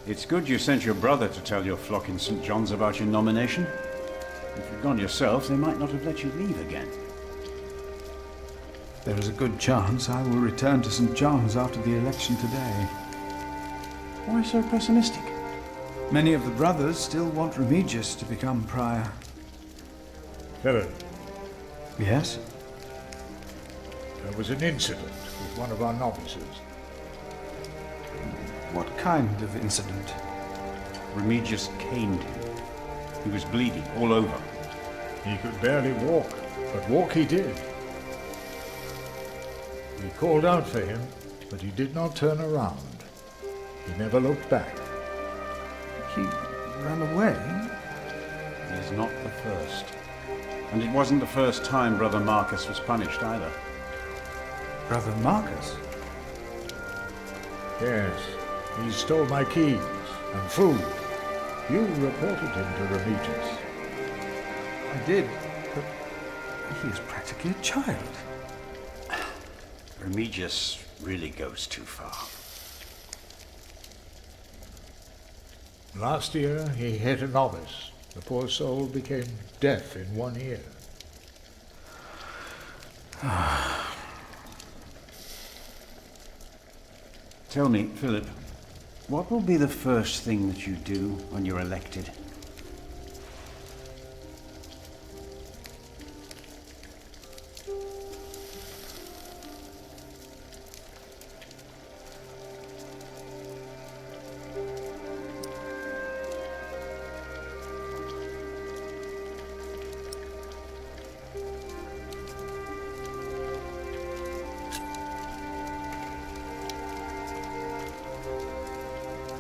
It's good you sent your brother to tell your flock in St. John's about your nomination. If you'd gone yourself, they might not have let you leave again. There is a good chance I will return to St. John's after the election today. Why so pessimistic? Many of the brothers still want Remigius to become prior. Philip, Yes? there was an incident with one of our novices. What kind of incident? Remigius caned him. He was bleeding all over. He could barely walk, but walk he did. We called out for him, but he did not turn around. He never looked back. He ran away? He is not the first. And it wasn't the first time Brother Marcus was punished either. Brother Marcus? Yes, he stole my keys and food. You reported him to Remigius. I did, but he is practically a child. Remigius really goes too far. Last year, he hit a novice. The poor soul became deaf in one ear. Tell me, Philip, what will be the first thing that you do when you're elected?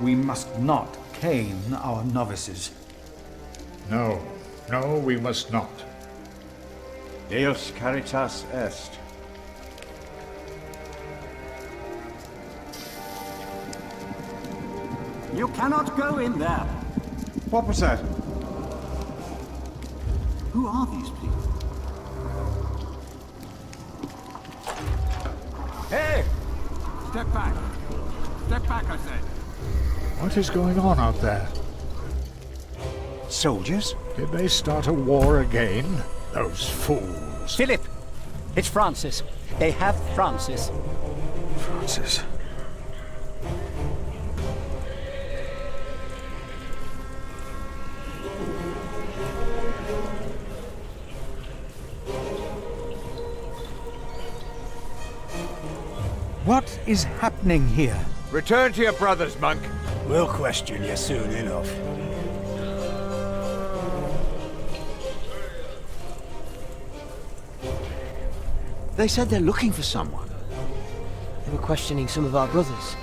We must not cane our novices. No, we must not. Deus caritas est. You cannot go in there. What was that? Who are these people? Hey! Step back. Step back, I said. What is going on out there? Soldiers? Did they start a war again? Those fools. Philip! It's Francis. They have Francis. Francis. What is happening here? Return to your brothers, monk. We'll question you soon enough. They said they're looking for someone. They were questioning some of our brothers.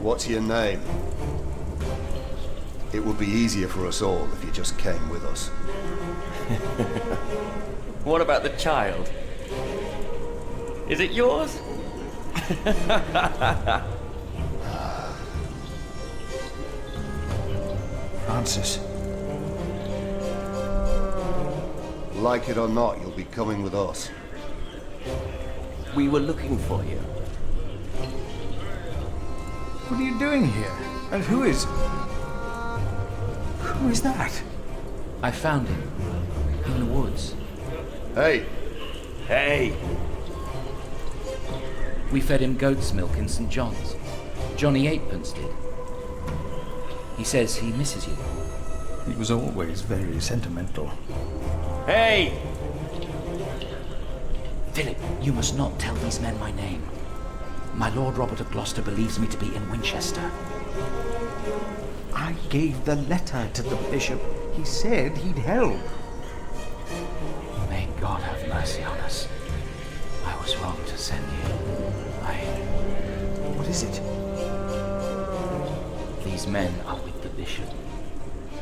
What's your name? It would be easier for us all if you just came with us. What about the child? Is it yours? Francis. Like it or not, you'll be coming with us. We were looking for you. What are you doing here? And who is that? I found him. In the woods. Hey! Hey! We fed him goat's milk in St. John's. Johnny Eightpence did. He says he misses you. He was always very sentimental. Hey! Philip, you must not tell these men my name. My Lord Robert of Gloucester believes me to be in Winchester. I gave the letter to the bishop. He said he'd help. May God have mercy on us. I was wrong to send you. is it? These men are with the bishop.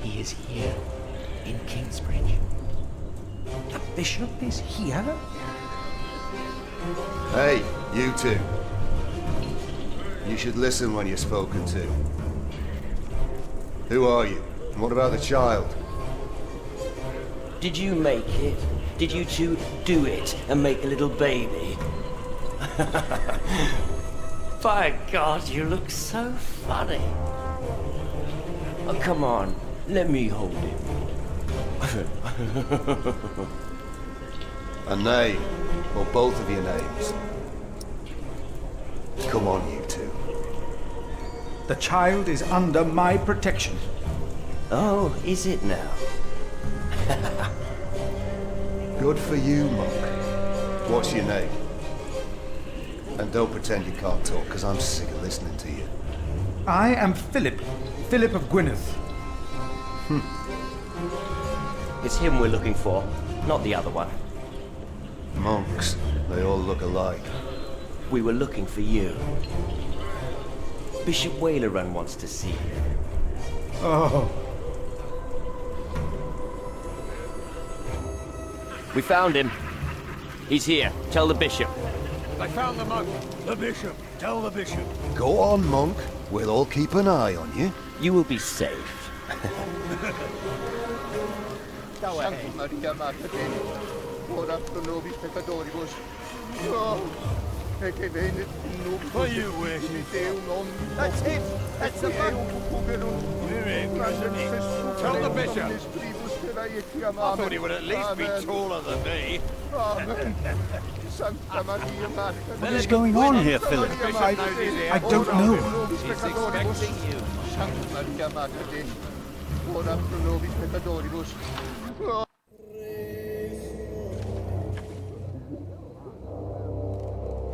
He is here, in Kingsbridge. The bishop is here? Hey, you two. You should listen when you're spoken to. Who are you? And what about the child? Did you make it? Did you two do it and make a little baby? By God, you look so funny. Oh, come on, let me hold him. A name, or both of your names. Come on, you two. The child is under my protection. Oh, is it now? Good for you, monk. What's your name? And don't pretend you can't talk, because I'm sick of listening to you. I am Philip. Philip of Gwynedd. It's him we're looking for, not the other one. Monks, they all look alike. We were looking for you. Bishop Wailerun wants to see you. Oh, We found him. He's here. Tell the bishop. I found the monk. The bishop. Tell the bishop. Go on, monk. We'll all keep an eye on you. You will be safe. Go ahead. What you wishing? That's it. That's the monk. Tell the bishop. I thought he would at least be taller than me. What is going on here, Philip? I don't know. He's expecting you.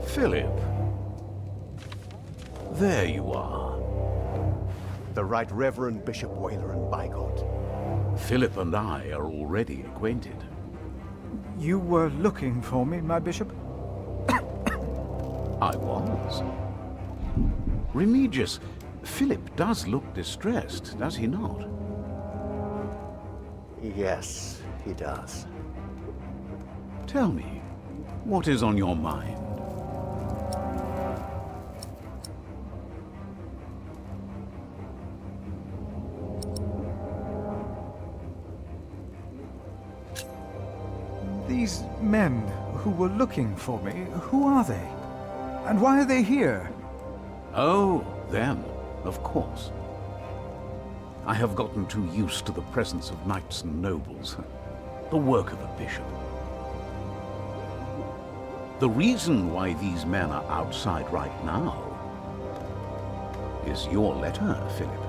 Philip. There you are. The Right Reverend Bishop Wailerun, by God. Philip and I are already acquainted. You were looking for me, my bishop? I was. Remigius, Philip does look distressed, does he not? Yes, he does. Tell me, what is on your mind? These men who were looking for me, who are they? And why are they here? Oh, them, of course. I have gotten too used to the presence of knights and nobles. The work of a bishop. The reason why these men are outside right now is your letter, Philip.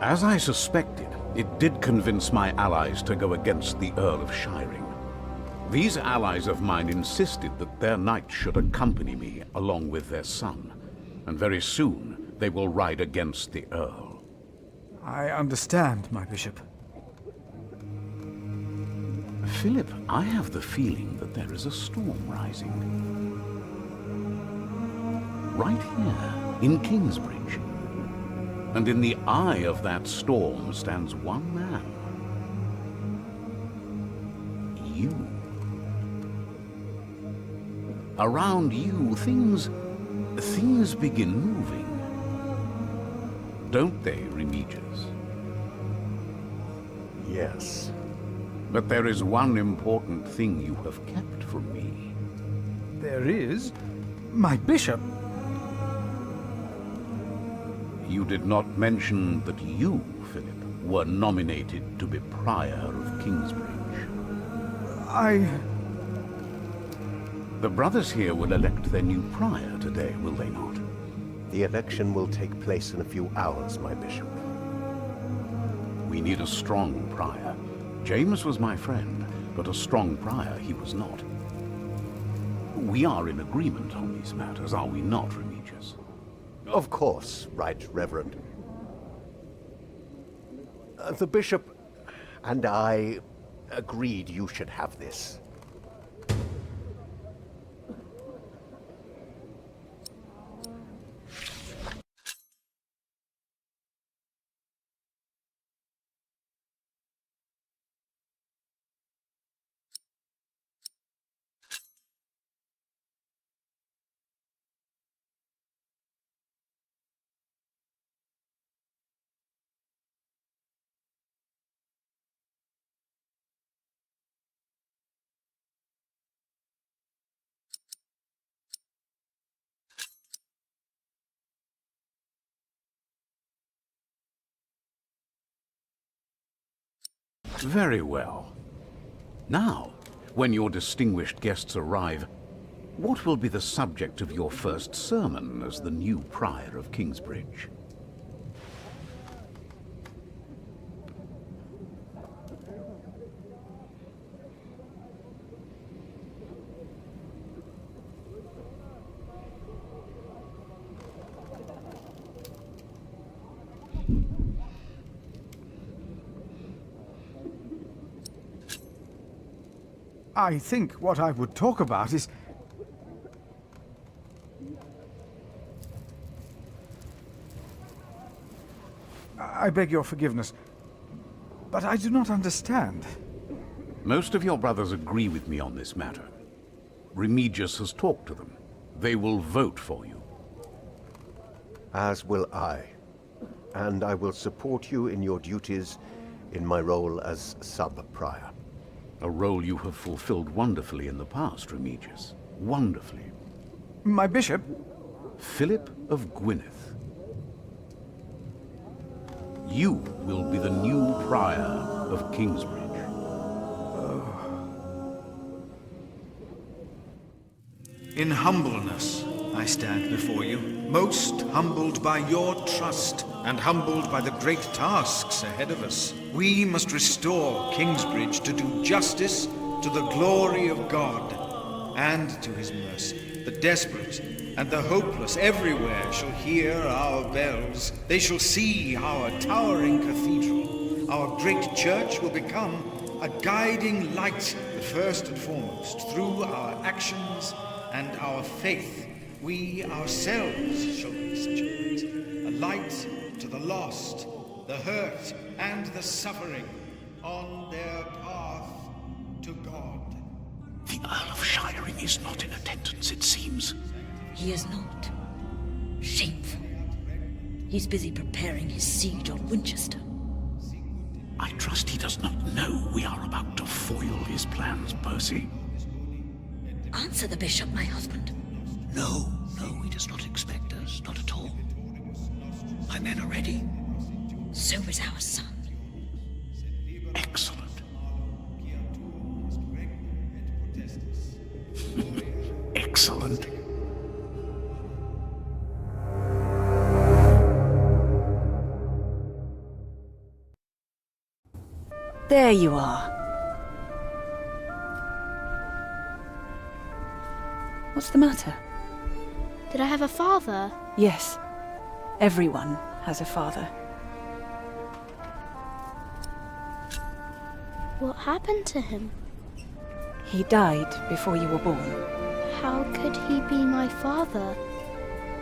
As I suspected, it did convince my allies to go against the Earl of Shiring. These allies of mine insisted that their knight should accompany me along with their son, and very soon they will ride against the Earl. I understand, my bishop. Philip, I have the feeling that there is a storm rising. Right here, in Kingsbridge. And in the eye of that storm stands one man. You. Around you, things begin moving. Don't they, Remigius? Yes. But there is one important thing you have kept from me. There is? My bishop? You did not mention that you, Philip, were nominated to be Prior of Kingsbridge. The brothers here will elect their new Prior today, will they not? The election will take place in a few hours, my bishop. We need a strong Prior. James was my friend, but a strong Prior he was not. We are in agreement on these matters, are we not, Remigius? Of course, Right Reverend. The bishop and I agreed you should have this. Very well. Now, when your distinguished guests arrive, what will be the subject of your first sermon as the new prior of Kingsbridge? I think what I would talk about is... I beg your forgiveness, but I do not understand. Most of your brothers agree with me on this matter. Remigius has talked to them. They will vote for you. As will I. And I will support you in your duties in my role as sub-prior. A role you have fulfilled wonderfully in the past, Remigius. Wonderfully. My bishop? Philip of Gwynedd. You will be the new prior of Kingsbridge. In humbleness, I stand before you, most humbled by your trust and humbled by the great tasks ahead of us. We must restore Kingsbridge to do justice to the glory of God and to his mercy. The desperate and the hopeless everywhere shall hear our bells. They shall see our towering cathedral. Our great church will become a guiding light, but first and foremost, through our actions and our faith, we ourselves shall be such a light to the lost, the hurt, and the suffering on their path to God. The Earl of Shiring is not in attendance, it seems. He is not. Shameful. He's busy preparing his siege on Winchester. I trust he does not know we are about to foil his plans, Percy. Answer the bishop, my husband. No, he does not expect us, not at all. My men are ready. So is our son. Excellent. Excellent. There you are. What's the matter? Did I have a father? Yes. Everyone has a father. What happened to him? He died before you were born. How could he be my father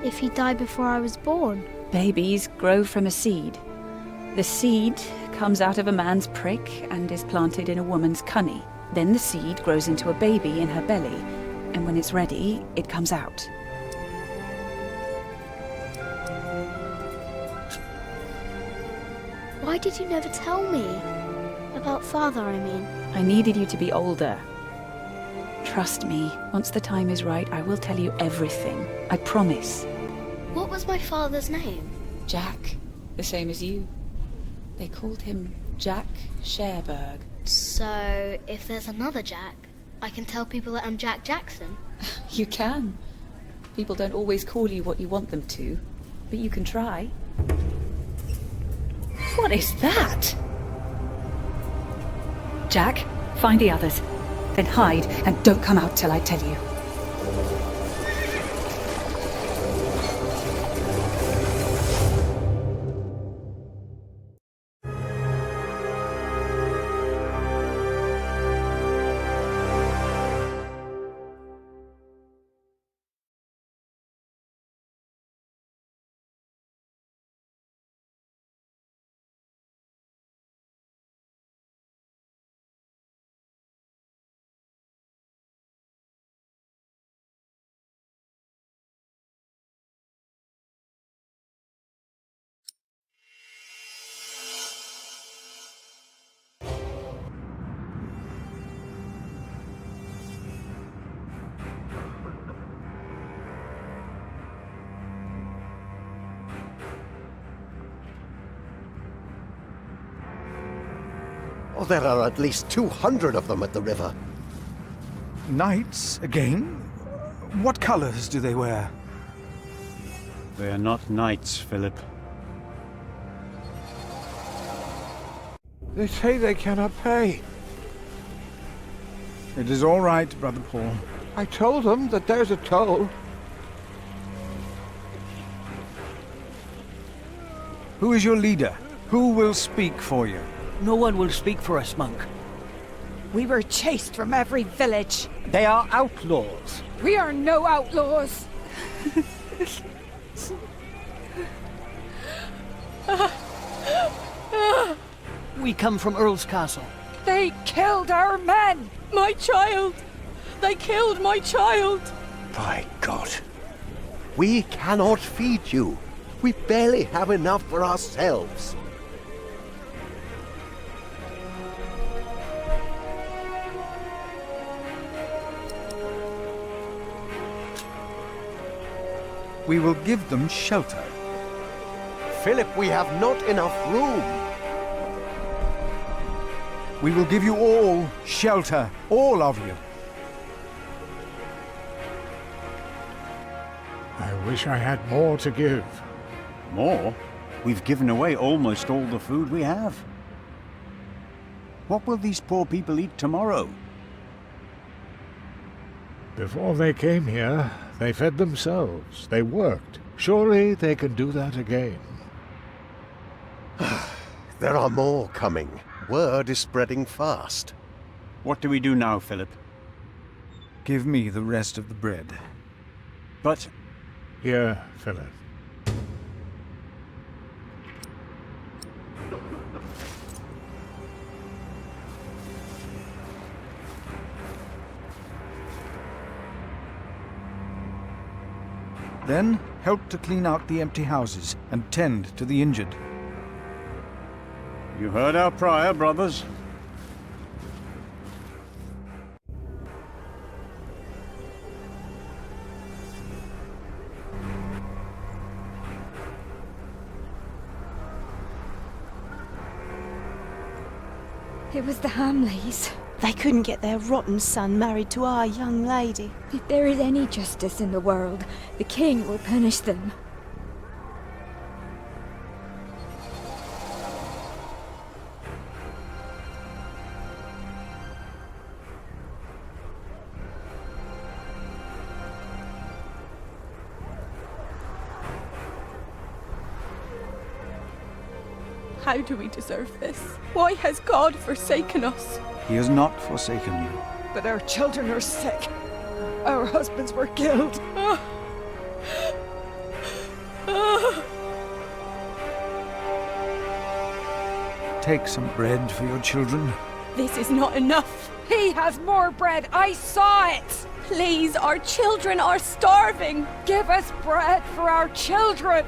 if he died before I was born? Babies grow from a seed. The seed comes out of a man's prick and is planted in a woman's cunny. Then the seed grows into a baby in her belly, and when it's ready, it comes out. Why did you never tell me? About father, I mean. I needed you to be older. Trust me, once the time is right, I will tell you everything. I promise. What was my father's name? Jack, the same as you. They called him Jack Sherberg. So, if there's another Jack, I can tell people that I'm Jack Jackson? You can. People don't always call you what you want them to, but you can try. What is that? Jack, find the others. Then hide and don't come out till I tell you. there are at least 200 of them at the river. Knights again? What colors do they wear? They are not knights, Philip. They say they cannot pay. It is all right, Brother Paul. I told them that there's a toll. Who is your leader? Who will speak for you? No one will speak for us, monk. We were chased from every village. They are outlaws. We are no outlaws. We come from Earl's Castle. They killed our men! My child! They killed my child! By God. We cannot feed you. We barely have enough for ourselves. We will give them shelter. Philip, we have not enough room. We will give you all shelter, all of you. I wish I had more to give. More? We've given away almost all the food we have. What will these poor people eat tomorrow? Before they came here, they fed themselves. They worked. Surely they can do that again. There are more coming. Word is spreading fast. What do we do now, Philip? Give me the rest of the bread. But... Here, Philip. Then help to clean out the empty houses and tend to the injured. You heard our prior, brothers. It was the Hamleys. They couldn't get their rotten son married to our young lady. If there is any justice in the world, the king will punish them. How do we deserve this? Why has God forsaken us? He has not forsaken you. But our children are sick. Our husbands were killed. Take some bread for your children. This is not enough. He has more bread. I saw it. Please, our children are starving. Give us bread for our children.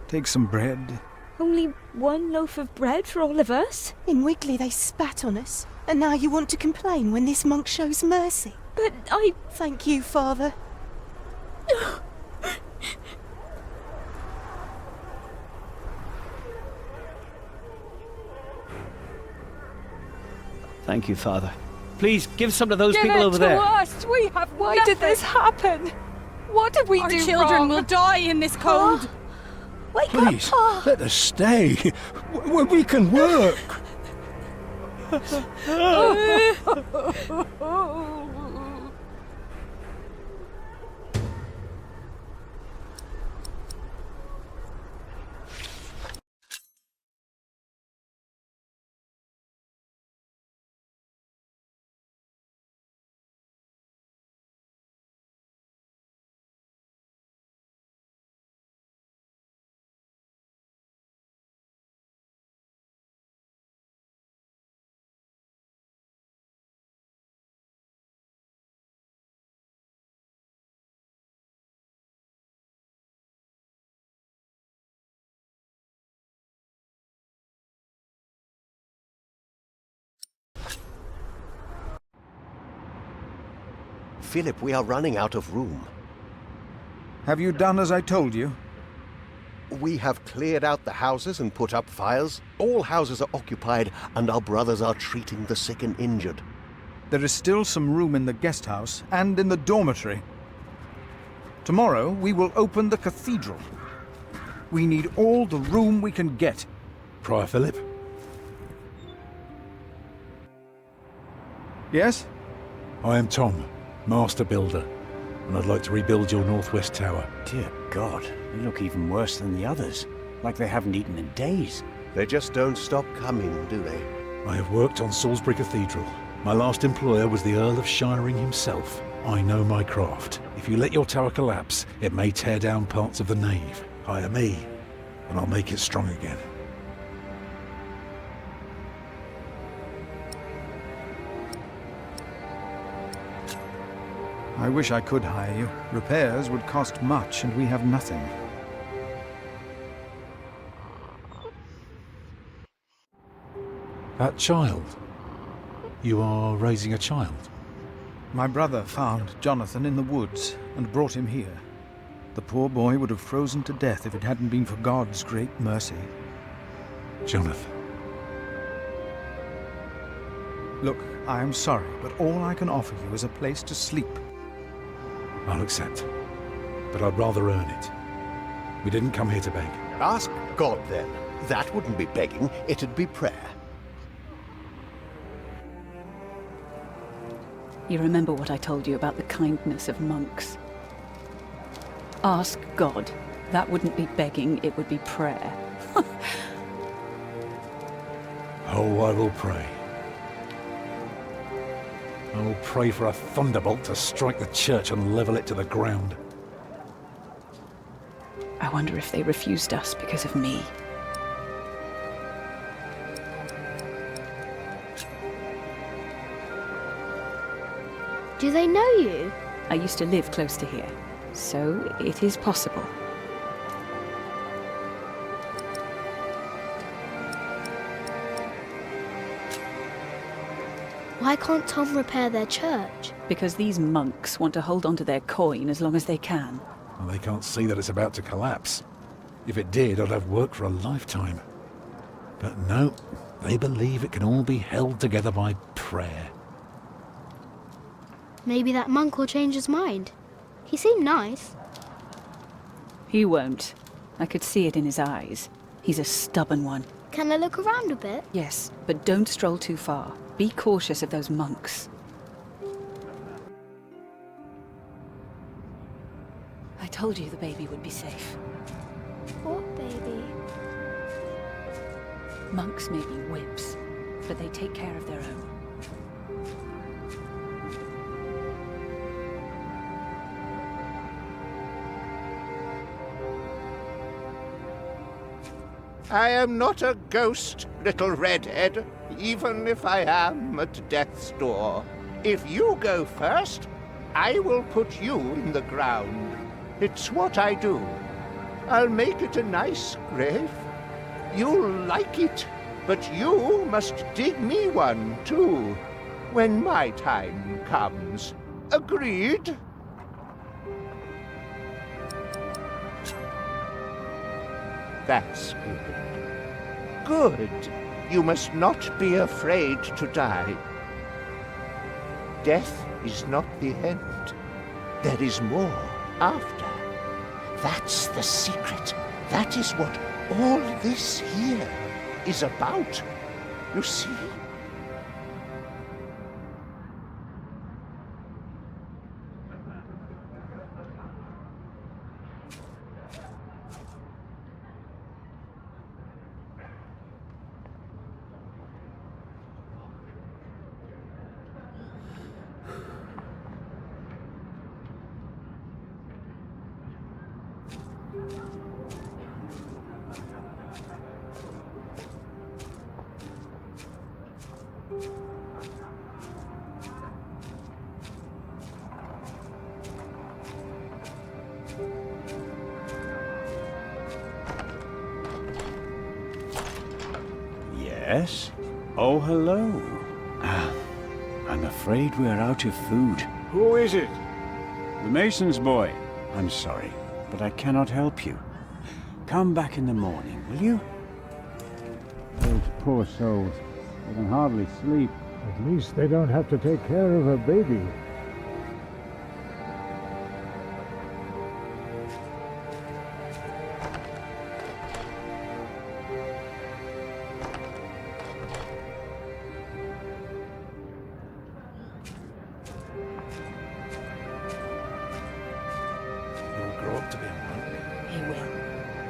Take some bread. Only one loaf of bread for all of us? In Wigley they spat on us, and now you want to complain when this monk shows mercy. But I... Thank you, Father. Thank you, Father. Please, give some to those Give people it over to there. us. We have Why nothing. did this happen? What did we Our do children wrong? will die in this cold. Wake Please, up, Pa! let us stay. We can work. Philip, we are running out of room. Have you done as I told you? We have cleared out the houses and put up fires. All houses are occupied, and our brothers are treating the sick and injured. There is still some room in the guest house and in the dormitory. Tomorrow we will open the cathedral. We need all the room we can get. Prior Philip? Yes? I am Tom, Master Builder, and I'd like to rebuild your northwest tower. Dear God, they look even worse than the others. Like they haven't eaten in days. They just don't stop coming, do they? I have worked on Salisbury Cathedral. My last employer was the Earl of Shiring himself. I know my craft. If you let your tower collapse, it may tear down parts of the nave. Hire me, and I'll make it strong again. I wish I could hire you. Repairs would cost much, and we have nothing. That child? You are raising a child? My brother found Jonathan in the woods and brought him here. The poor boy would have frozen to death if it hadn't been for God's great mercy. Jonathan. Look, I am sorry, but all I can offer you is a place to sleep. I'll accept. But I'd rather earn it. We didn't come here to beg. Ask God, then. That wouldn't be begging, it'd be prayer. You remember what I told you about the kindness of monks? Ask God. That wouldn't be begging, it would be prayer. Oh, I will pray. I will pray for a thunderbolt to strike the church and level it to the ground. I wonder if they refused us because of me. Do they know you? I used to live close to here, so it is possible. Why can't Tom repair their church? Because these monks want to hold on to their coin as long as they can. And they can't see that it's about to collapse. If it did, I'd have work for a lifetime. But no, they believe it can all be held together by prayer. Maybe that monk will change his mind. He seemed nice. He won't. I could see it in his eyes. He's a stubborn one. Can I look around a bit? Yes, but don't stroll too far. Be cautious of those monks. I told you the baby would be safe. What baby? Monks may be whips, but they take care of their own. I am not a ghost, little redhead, even if I am at death's door. If you go first, I will put you in the ground. It's what I do. I'll make it a nice grave. You'll like it, but you must dig me one, too, when my time comes. Agreed? That's good. Good. You must not be afraid to die. Death is not the end. There is more after. That's the secret. That is what all this here is about. You see? Yes? Oh, hello. I'm afraid we're out of food. Who is it? The mason's boy. I'm sorry, but I cannot help you. Come back in the morning, will you? Those poor souls. They can hardly sleep. At least they don't have to take care of a baby. He'll grow up to be a monk. He will.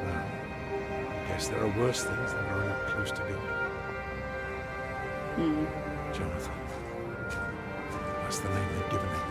No. I guess there are worse things than growing up close to God. Jonathan. That's the name they've given him.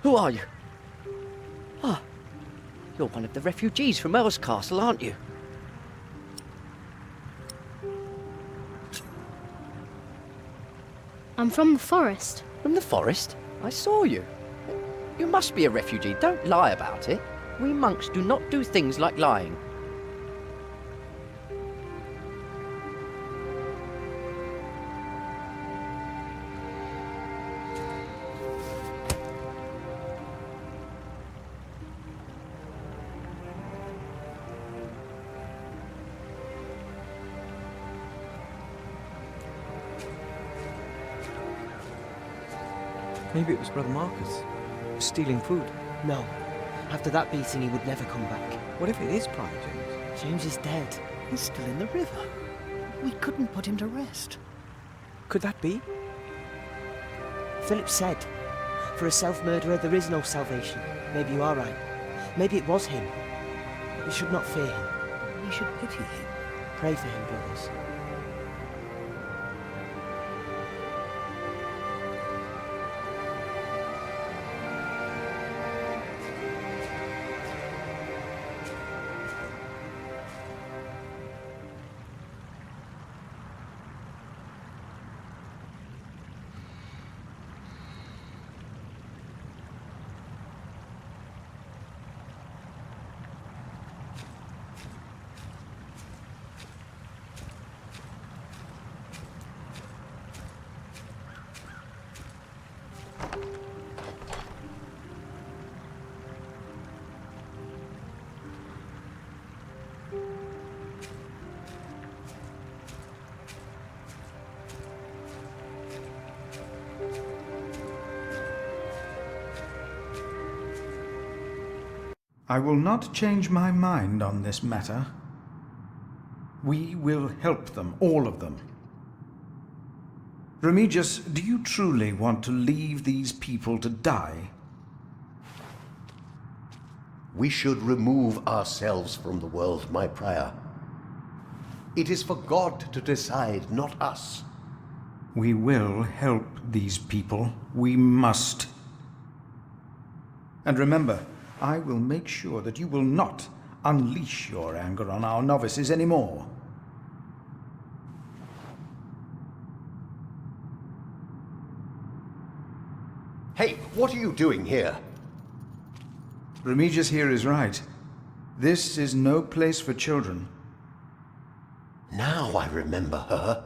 Who are you? Ah, you're one of the refugees from Earl's Castle, aren't you? I'm from the forest. From the forest? I saw you. You must be a refugee. Don't lie about it. We monks do not do things like lying. Maybe it was Brother Marcus. Stealing food. No. After that beating, he would never come back. What if it is Prior James? James is dead. He's still in the river. We couldn't put him to rest. Could that be? Philip said, for a self-murderer there is no salvation. Maybe you are right. Maybe it was him. We should not fear him. We should pity him. Pray for him, brothers. I will not change my mind on this matter. We will help them, all of them. Remigius, do you truly want to leave these people to die? We should remove ourselves from the world, my prior. It is for God to decide, not us. We will help these people. We must. And remember, I will make sure that you will not unleash your anger on our novices anymore. Hey, what are you doing here? Remigius here is right. This is no place for children. Now I remember her.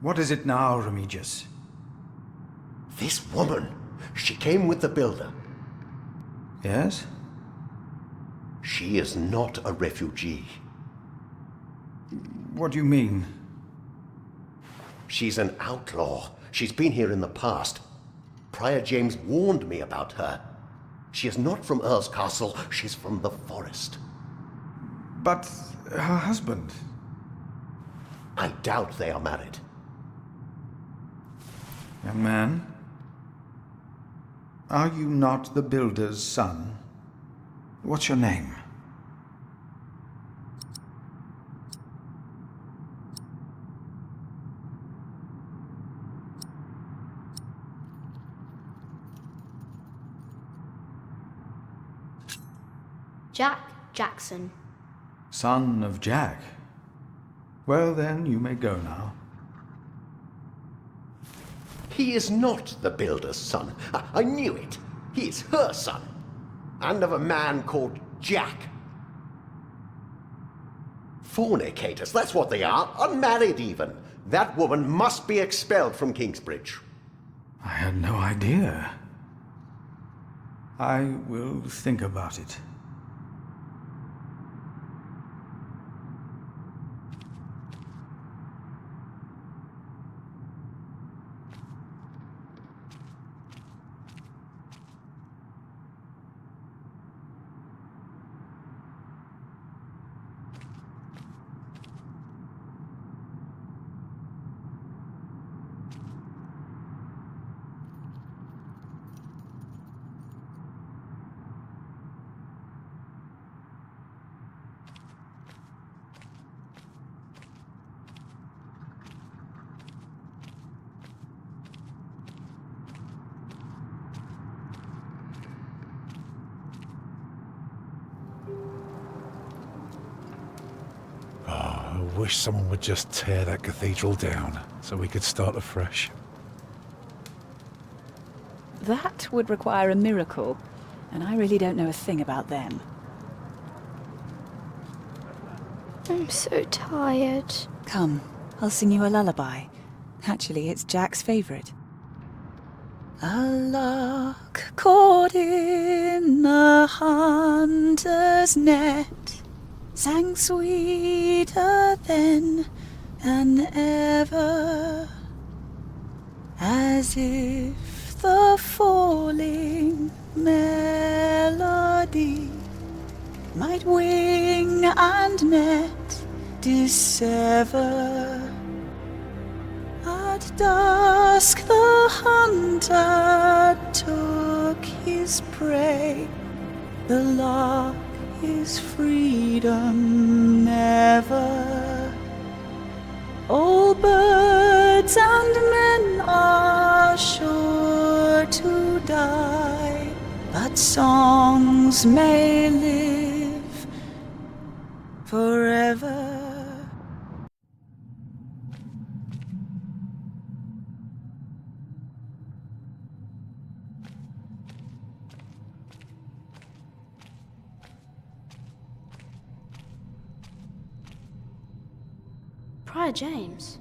What is it now, Remigius? This woman. She came with the builder. Yes? She is not a refugee. What do you mean? She's an outlaw. She's been here in the past. Prior James warned me about her. She is not from Earl's Castle. She's from the forest. But her husband? I doubt they are married. Young man, are you not the builder's son? What's your name? Jack Jackson. Son of Jack. Well then, you may go now. He is not the builder's son. I knew it. He is her son. And of a man called Jack. Fornicators, that's what they are. Unmarried even. That woman must be expelled from Kingsbridge. I had no idea. I will think about it. I wish someone would just tear that cathedral down so we could start afresh. That would require a miracle, and I really don't know a thing about them. I'm so tired. Come, I'll sing you a lullaby. Actually, it's Jack's favourite. A lark caught in a hunter's net sang sweeter then than ever, as if the falling melody might wing and net dissever. At dusk the hunter took his prey. The lark is freedom never. All birds and men are sure to die, but songs may live forever. Prior James.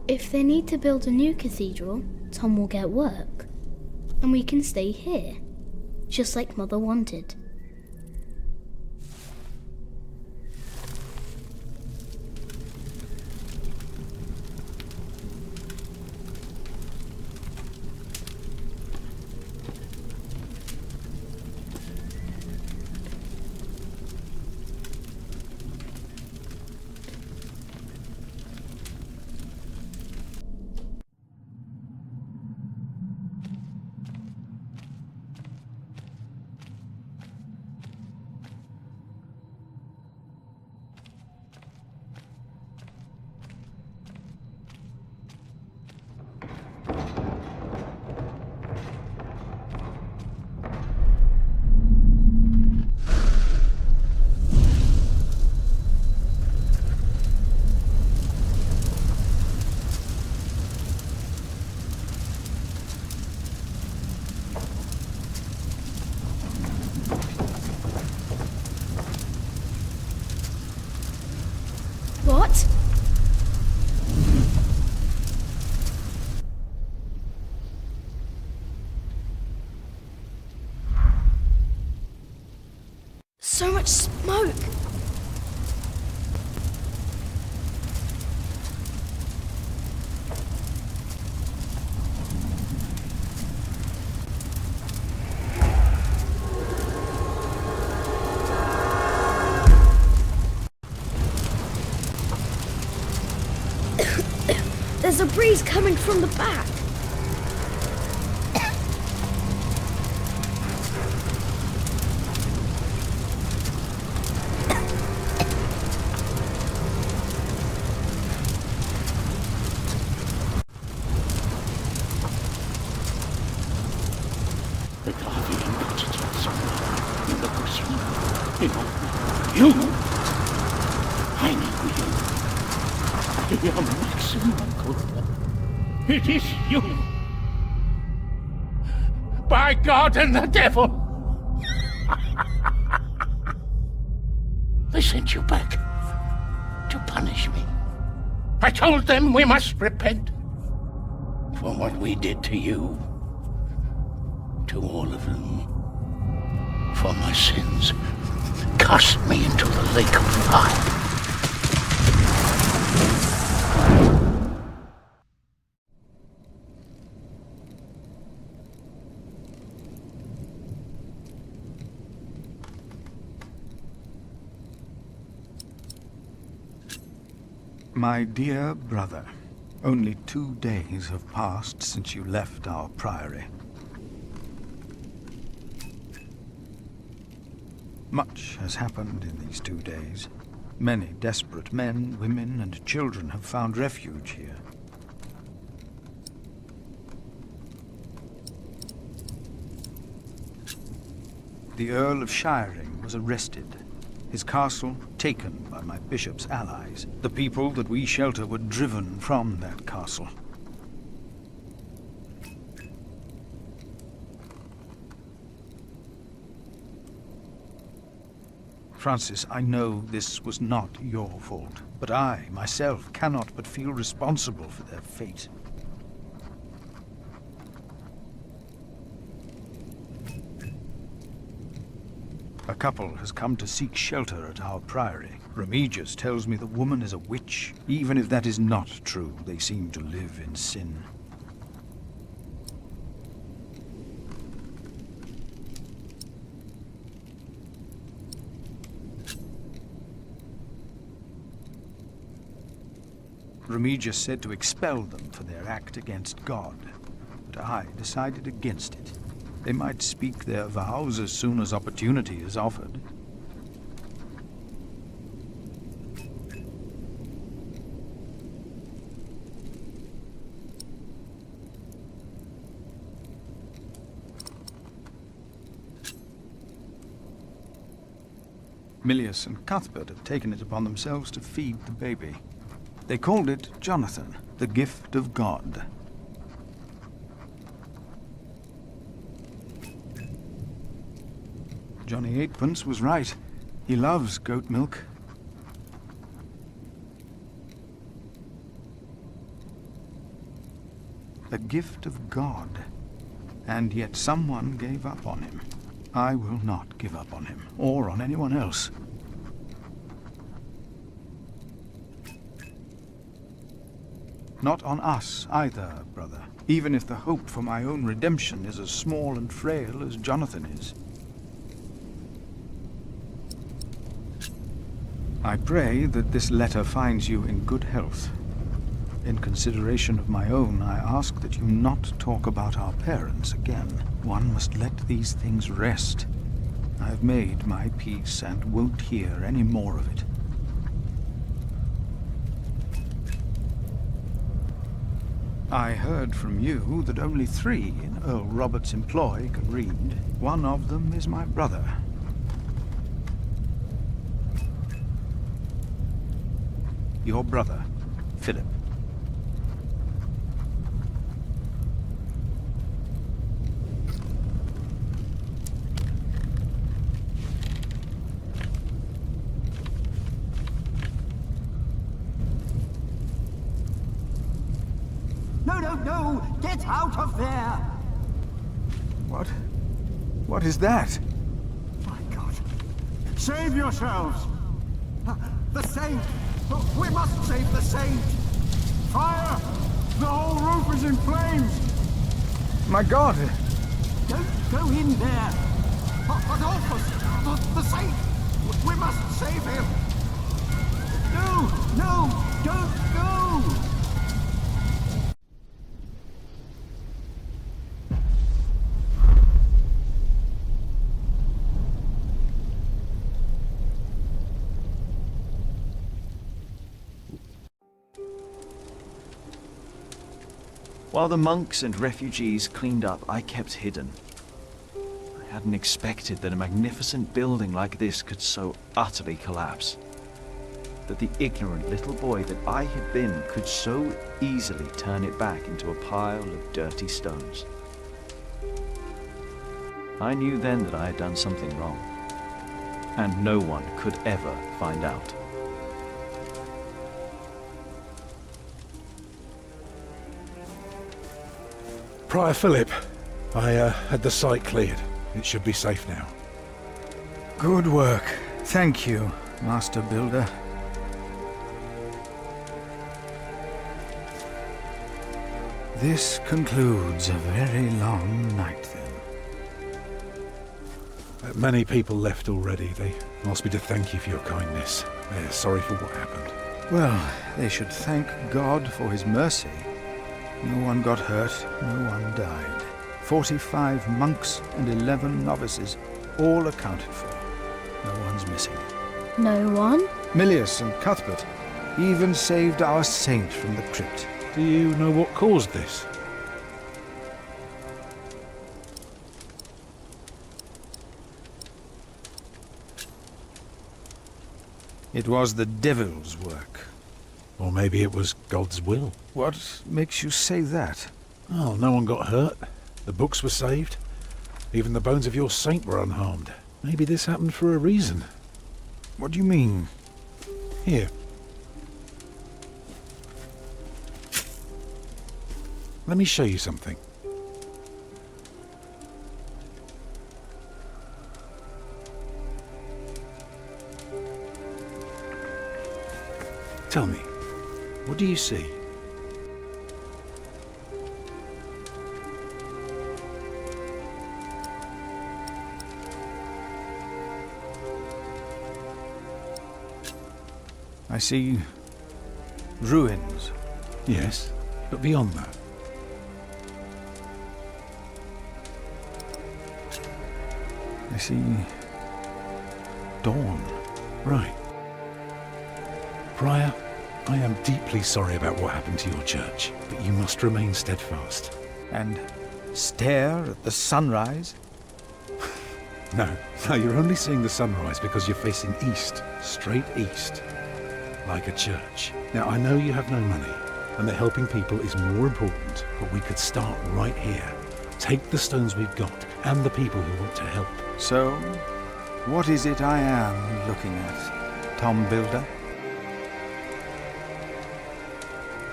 If they need to build a new cathedral, Tom will get work. And we can stay here, just like Mother wanted. What? So much smoke! There's a breeze coming from the back. The Guardian got it somewhere in the cushion. You! I know you. You're Maxim, uncle. It is you! By God and the devil! They sent you back to punish me. I told them we must repent for what we did to you. To all of them. For my sins. Cast me into the lake of fire. My dear brother, only 2 days have passed since you left our priory. Much has happened in these 2 days. Many desperate men, women, and children have found refuge here. The Earl of Shiring was arrested. His castle taken by my bishop's allies. The people that we shelter were driven from that castle. Francis, I know this was not your fault, but I, myself, cannot but feel responsible for their fate. A couple has come to seek shelter at our priory. Remigius tells me the woman is a witch. Even if that is not true, they seem to live in sin. Remigius said to expel them for their act against God, but I decided against it. They might speak their vows as soon as opportunity is offered. Milius and Cuthbert have taken it upon themselves to feed the baby. They called it Jonathan, the gift of God. Johnny Eightpence was right. He loves goat milk. a gift of God. And yet someone gave up on him. I will not give up on him, or on anyone else. Not on us either, brother, even if the hope for my own redemption is as small and frail as Jonathan is. I pray that this letter finds you in good health. In consideration of my own, I ask that you not talk about our parents again. One must let these things rest. I've made my peace and won't hear any more of it. I heard from you that only 3 in Earl Robert's employ can read. One of them is my brother. Your brother, Philip. No! Get out of there! What? What is that? My God! Save yourselves! The Saint! We must save the Saint! Fire! The whole roof is in flames! My God! Don't go in there! Adolphus! The Saint! We must save him! No! Don't go! While the monks and refugees cleaned up, I kept hidden. I hadn't expected that a magnificent building like this could so utterly collapse. That the ignorant little boy that I had been could so easily turn it back into a pile of dirty stones. I knew then that I had done something wrong, and no one could ever find out. Prior Philip, I had the site cleared. It should be safe now. Good work. Thank you, Master Builder. This concludes a very long night, then. Many people left already. They asked me to thank you for your kindness. They're sorry for what happened. Well, they should thank God for his mercy. No one got hurt, no one died. 45 monks and 11 novices, all accounted for. No one's missing. No one? Milius and Cuthbert even saved our saint from the crypt. Do you know what caused this? It was the devil's work. Or maybe it was God's will. What makes you say that? Oh, no one got hurt. The books were saved. Even the bones of your saint were unharmed. Maybe this happened for a reason. What do you mean? Here. Let me show you something. Tell me, what do you see? I see ruins. Yes, but beyond that. I see dawn. Right. Prior, I am deeply sorry about what happened to your church, but you must remain steadfast. And stare at the sunrise? No, you're only seeing the sunrise because you're facing east, straight east, like a church. Now, I know you have no money, and that helping people is more important, but we could start right here. Take the stones we've got, and the people who want to help. So, what is it I am looking at, Tom Builder?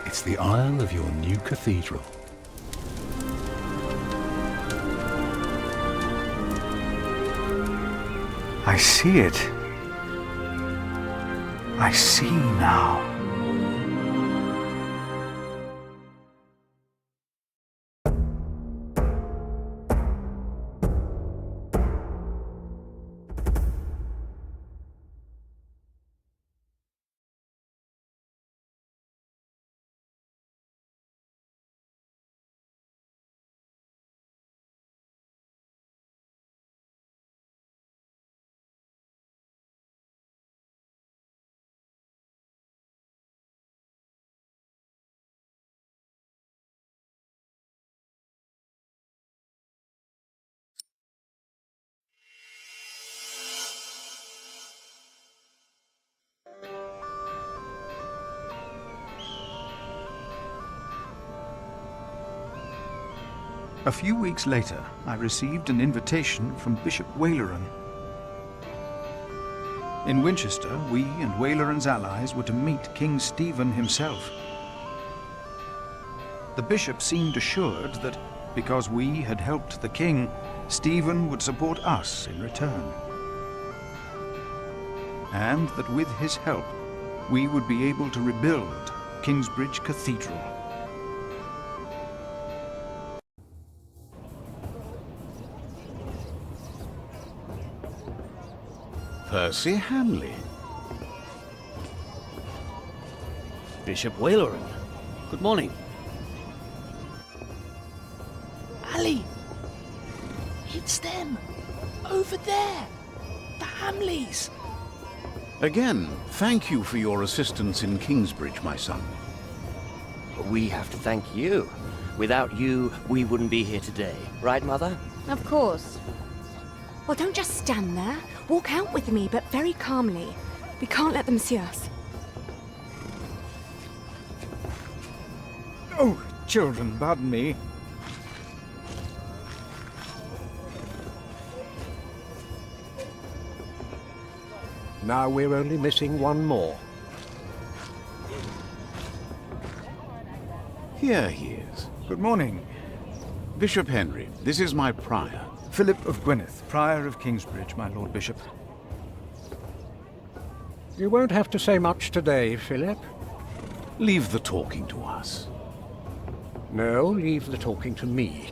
It's the aisle of your new cathedral. I see it. I see now. A few weeks later, I received an invitation from Bishop Waleran. In Winchester, we and Waleran's allies were to meet King Stephen himself. The bishop seemed assured that, because we had helped the king, Stephen would support us in return. And that with his help, we would be able to rebuild Kingsbridge Cathedral. Percy Hamley. Bishop Waleran. Good morning. Ali! It's them! Over there! The Hamleys! Again, thank you for your assistance in Kingsbridge, my son. We have to thank you. Without you, we wouldn't be here today. Right, Mother? Of course. Well, don't just stand there. Walk out with me, but very calmly. We can't let them see us. Oh, children, pardon me. Now we're only missing one more. Here he is. Good morning. Bishop Henry, this is my prior. Philip of Gwynedd, Prior of Kingsbridge, my Lord Bishop. You won't have to say much today, Philip. Leave the talking to us. No, leave the talking to me.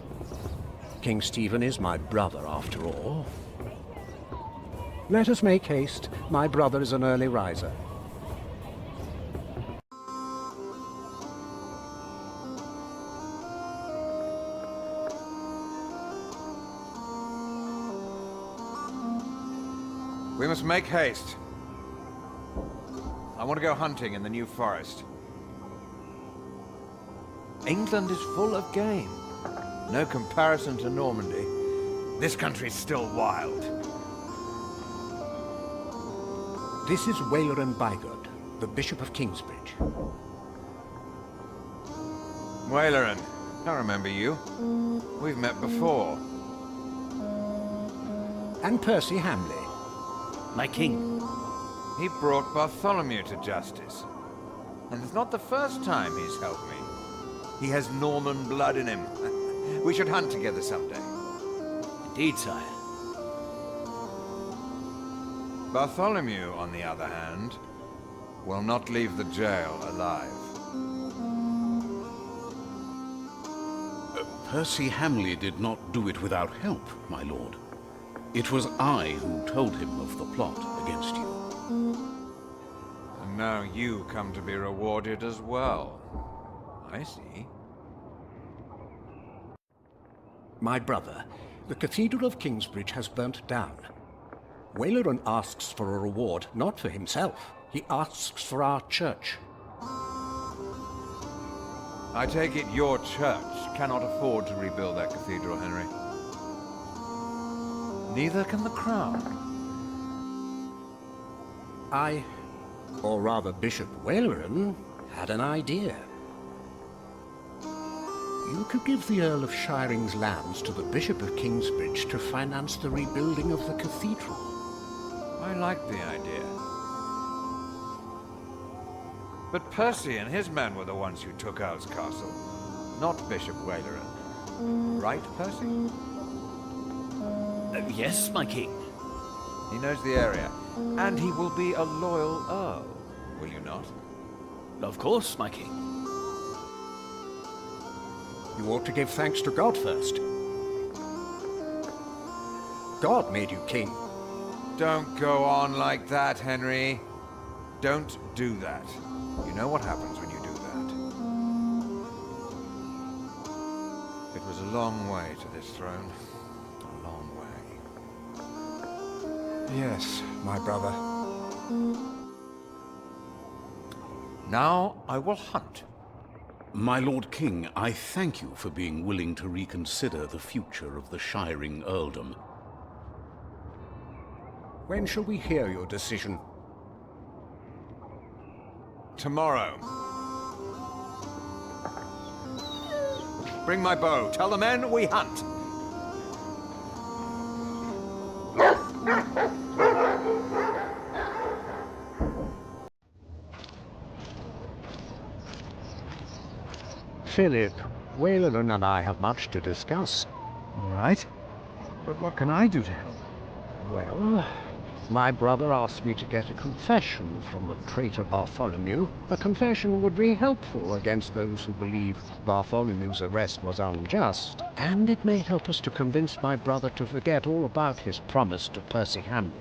King Stephen is my brother, after all. Let us make haste. My brother is an early riser. We must make haste. I want to go hunting in the New Forest. England is full of game. No comparison to Normandy. This country's still wild. This is Waleran Bygod, the Bishop of Kingsbridge. Waleran, I remember you. We've met before. And Percy Hamley. My king. He brought Bartholomew to justice. And it's not the first time he's helped me. He has Norman blood in him. We should hunt together someday. Indeed, sire. Bartholomew, on the other hand, will not leave the jail alive. Percy Hamley did not do it without help, my lord. It was I who told him of the plot against you. And now you come to be rewarded as well. I see. My brother, the Cathedral of Kingsbridge has burnt down. Waleran asks for a reward, not for himself. He asks for our church. I take it your church cannot afford to rebuild that cathedral, Henry. Neither can the crown. I, or rather Bishop Waleran, had an idea. You could give the Earl of Shiring's lands to the Bishop of Kingsbridge to finance the rebuilding of the cathedral. I like the idea. But Percy and his men were the ones who took Earl's Castle, not Bishop Waleran. Right, Percy? Yes, my king. He knows the area. And he will be a loyal earl, will you not? Of course, my king. You ought to give thanks to God first. God made you king. Don't go on like that, Henry. Don't do that. You know what happens when you do that. It was a long way to this throne. A long way. Yes, my brother. Now I will hunt. My Lord King, I thank you for being willing to reconsider the future of the Shiring Earldom. When shall we hear your decision? Tomorrow. Bring my bow. Tell the men we hunt. Philip, Wayland and I have much to discuss. All right. But what can I do to help? Well, my brother asked me to get a confession from the traitor Bartholomew. A confession would be helpful against those who believe Bartholomew's arrest was unjust, and it may help us to convince my brother to forget all about his promise to Percy Hamley.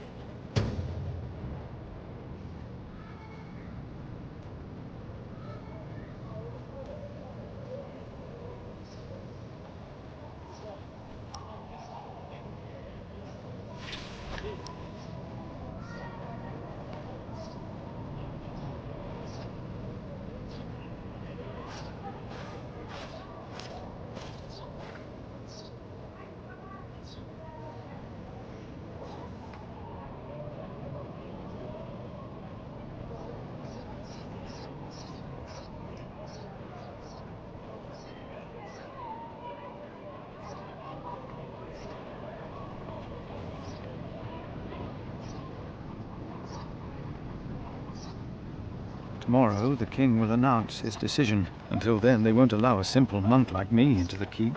Tomorrow the king will announce his decision. Until then, they won't allow a simple monk like me into the keep.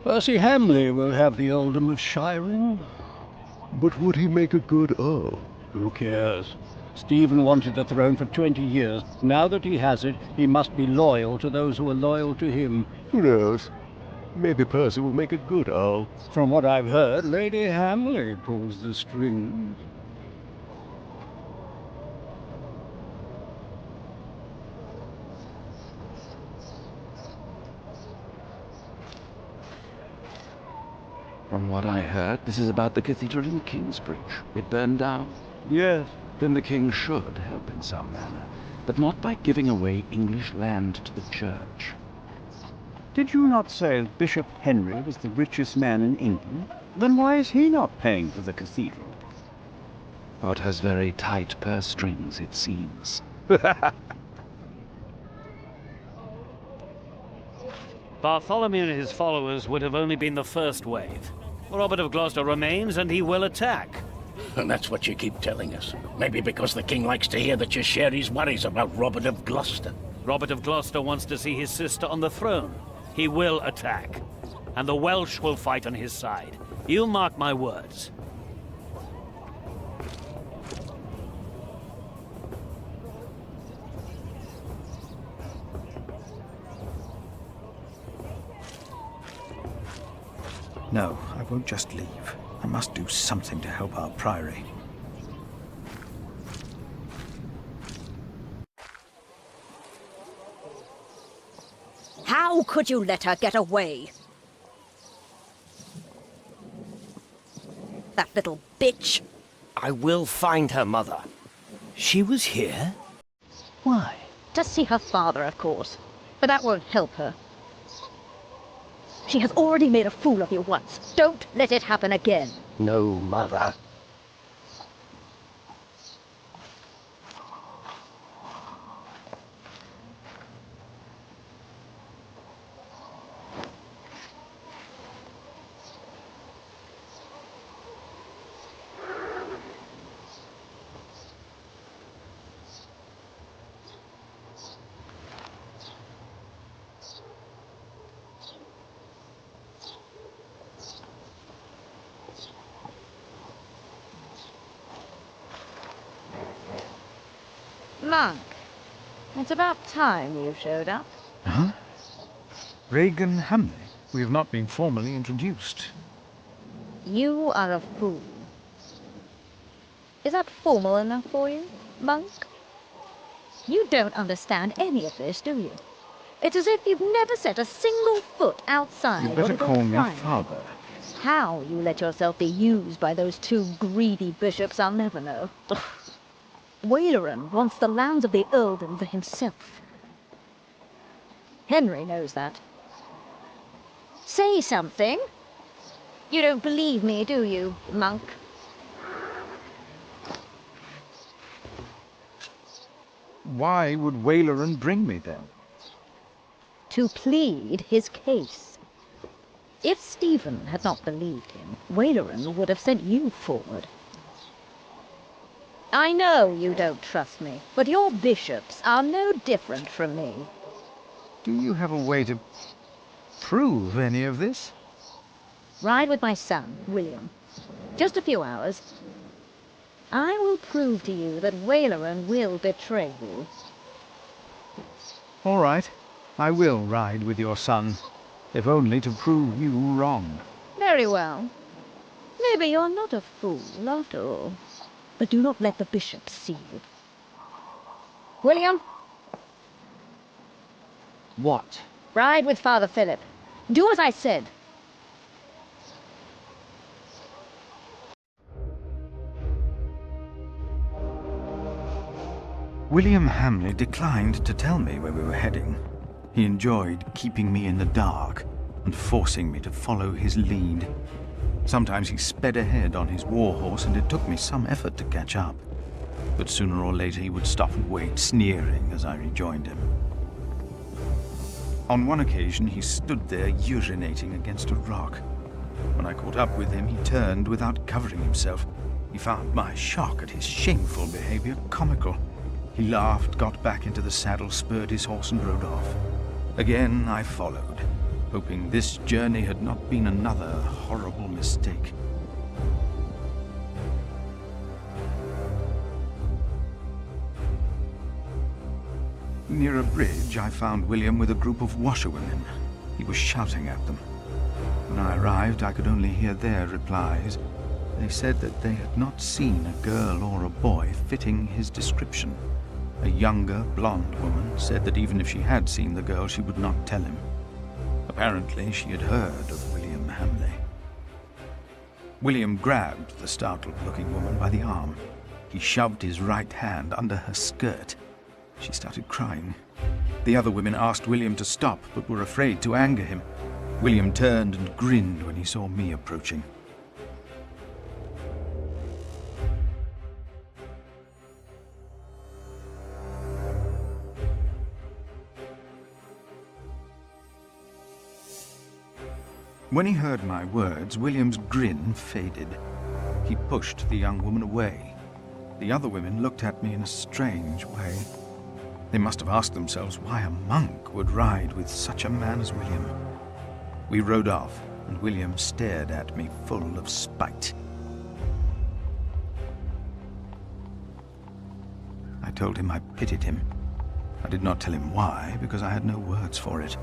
Percy Hamley will have the earldom of Shiring. But would he make a good earl? Who cares? Stephen wanted the throne for 20 years. Now that he has it, he must be loyal to those who are loyal to him. Who knows? Maybe Percy will make a good earl. From what I've heard, Lady Hamley pulls the strings. From what I heard, this is about the cathedral in Kingsbridge. It burned down. Yes. Then the king should help in some manner, but not by giving away English land to the church. Did you not say Bishop Henry was the richest man in England? Then why is he not paying for the cathedral? God has very tight purse strings, it seems. Bartholomew and his followers would have only been the first wave. Robert of Gloucester remains, and he will attack. And that's what you keep telling us. Maybe because the king likes to hear that you share his worries about Robert of Gloucester. Robert of Gloucester wants to see his sister on the throne. He will attack. And the Welsh will fight on his side. You mark my words. No, I won't just leave. I must do something to help our priory. How could you let her get away? That little bitch. I will find her, Mother. She was here? Why? To see her father, of course. But that won't help her. She has already made a fool of you once. Don't let it happen again. No, Mother. Monk, it's about time you showed up. Huh? Regan Hamley. We have not been formally introduced. You are a fool. Is that formal enough for you, Monk? You don't understand any of this, do you? It's as if you've never set a single foot outside. You better call me father. How you let yourself be used by those two greedy bishops, I'll never know. Waleran wants the lands of the earldom for himself. Henry knows that. Say something. You don't believe me, do you, Monk? Why would Waleran bring me then? To plead his case. If Stephen had not believed him, Waleran would have sent you forward. I know you don't trust me, but your bishops are no different from me. Do you have a way to prove any of this? Ride with my son, William. Just a few hours. I will prove to you that Waleran will betray you. All right. I will ride with your son, if only to prove you wrong. Very well. Maybe you're not a fool, after all. But do not let the bishop see you. William? What? Ride with Father Philip. Do as I said. William Hamley declined to tell me where we were heading. He enjoyed keeping me in the dark and forcing me to follow his lead. Sometimes he sped ahead on his war horse, and it took me some effort to catch up. But sooner or later he would stop and wait, sneering as I rejoined him. On one occasion he stood there urinating against a rock. When I caught up with him, he turned without covering himself. He found my shock at his shameful behavior comical. He laughed, got back into the saddle, spurred his horse and rode off. Again I followed, hoping this journey had not been another horrible mistake. Near a bridge, I found William with a group of washerwomen. He was shouting at them. When I arrived, I could only hear their replies. They said that they had not seen a girl or a boy fitting his description. A younger, blonde woman said that even if she had seen the girl, she would not tell him. Apparently, she had heard of William Hamley. William grabbed the startled-looking woman by the arm. He shoved his right hand under her skirt. She started crying. The other women asked William to stop, but were afraid to anger him. William turned and grinned when he saw me approaching. When he heard my words, William's grin faded. He pushed the young woman away. The other women looked at me in a strange way. They must have asked themselves why a monk would ride with such a man as William. We rode off, and William stared at me full of spite. I told him I pitied him. I did not tell him why, because I had no words for it.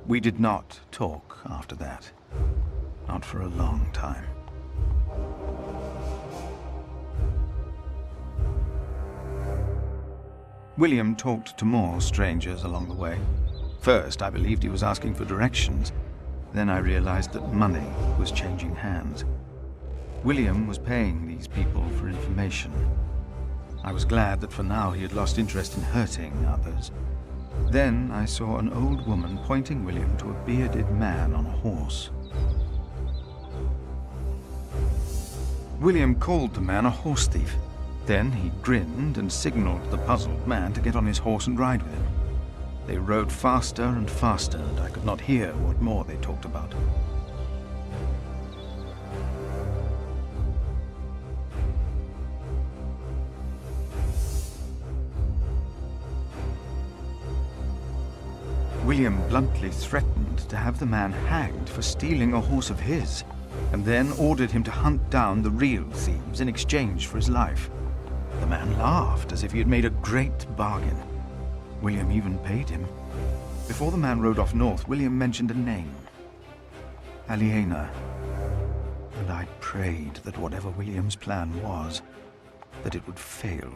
We did not talk after that. Not for a long time. William talked to more strangers along the way. First, I believed he was asking for directions. Then I realized that money was changing hands. William was paying these people for information. I was glad that for now he had lost interest in hurting others. Then I saw an old woman pointing William to a bearded man on a horse. William called the man a horse thief. Then he grinned and signaled the puzzled man to get on his horse and ride with him. They rode faster and faster, and I could not hear what more they talked about. William bluntly threatened to have the man hanged for stealing a horse of his, and then ordered him to hunt down the real thieves in exchange for his life. The man laughed as if he had made a great bargain. William even paid him. Before the man rode off north, William mentioned a name. Aliena. And I prayed that whatever William's plan was, that it would fail.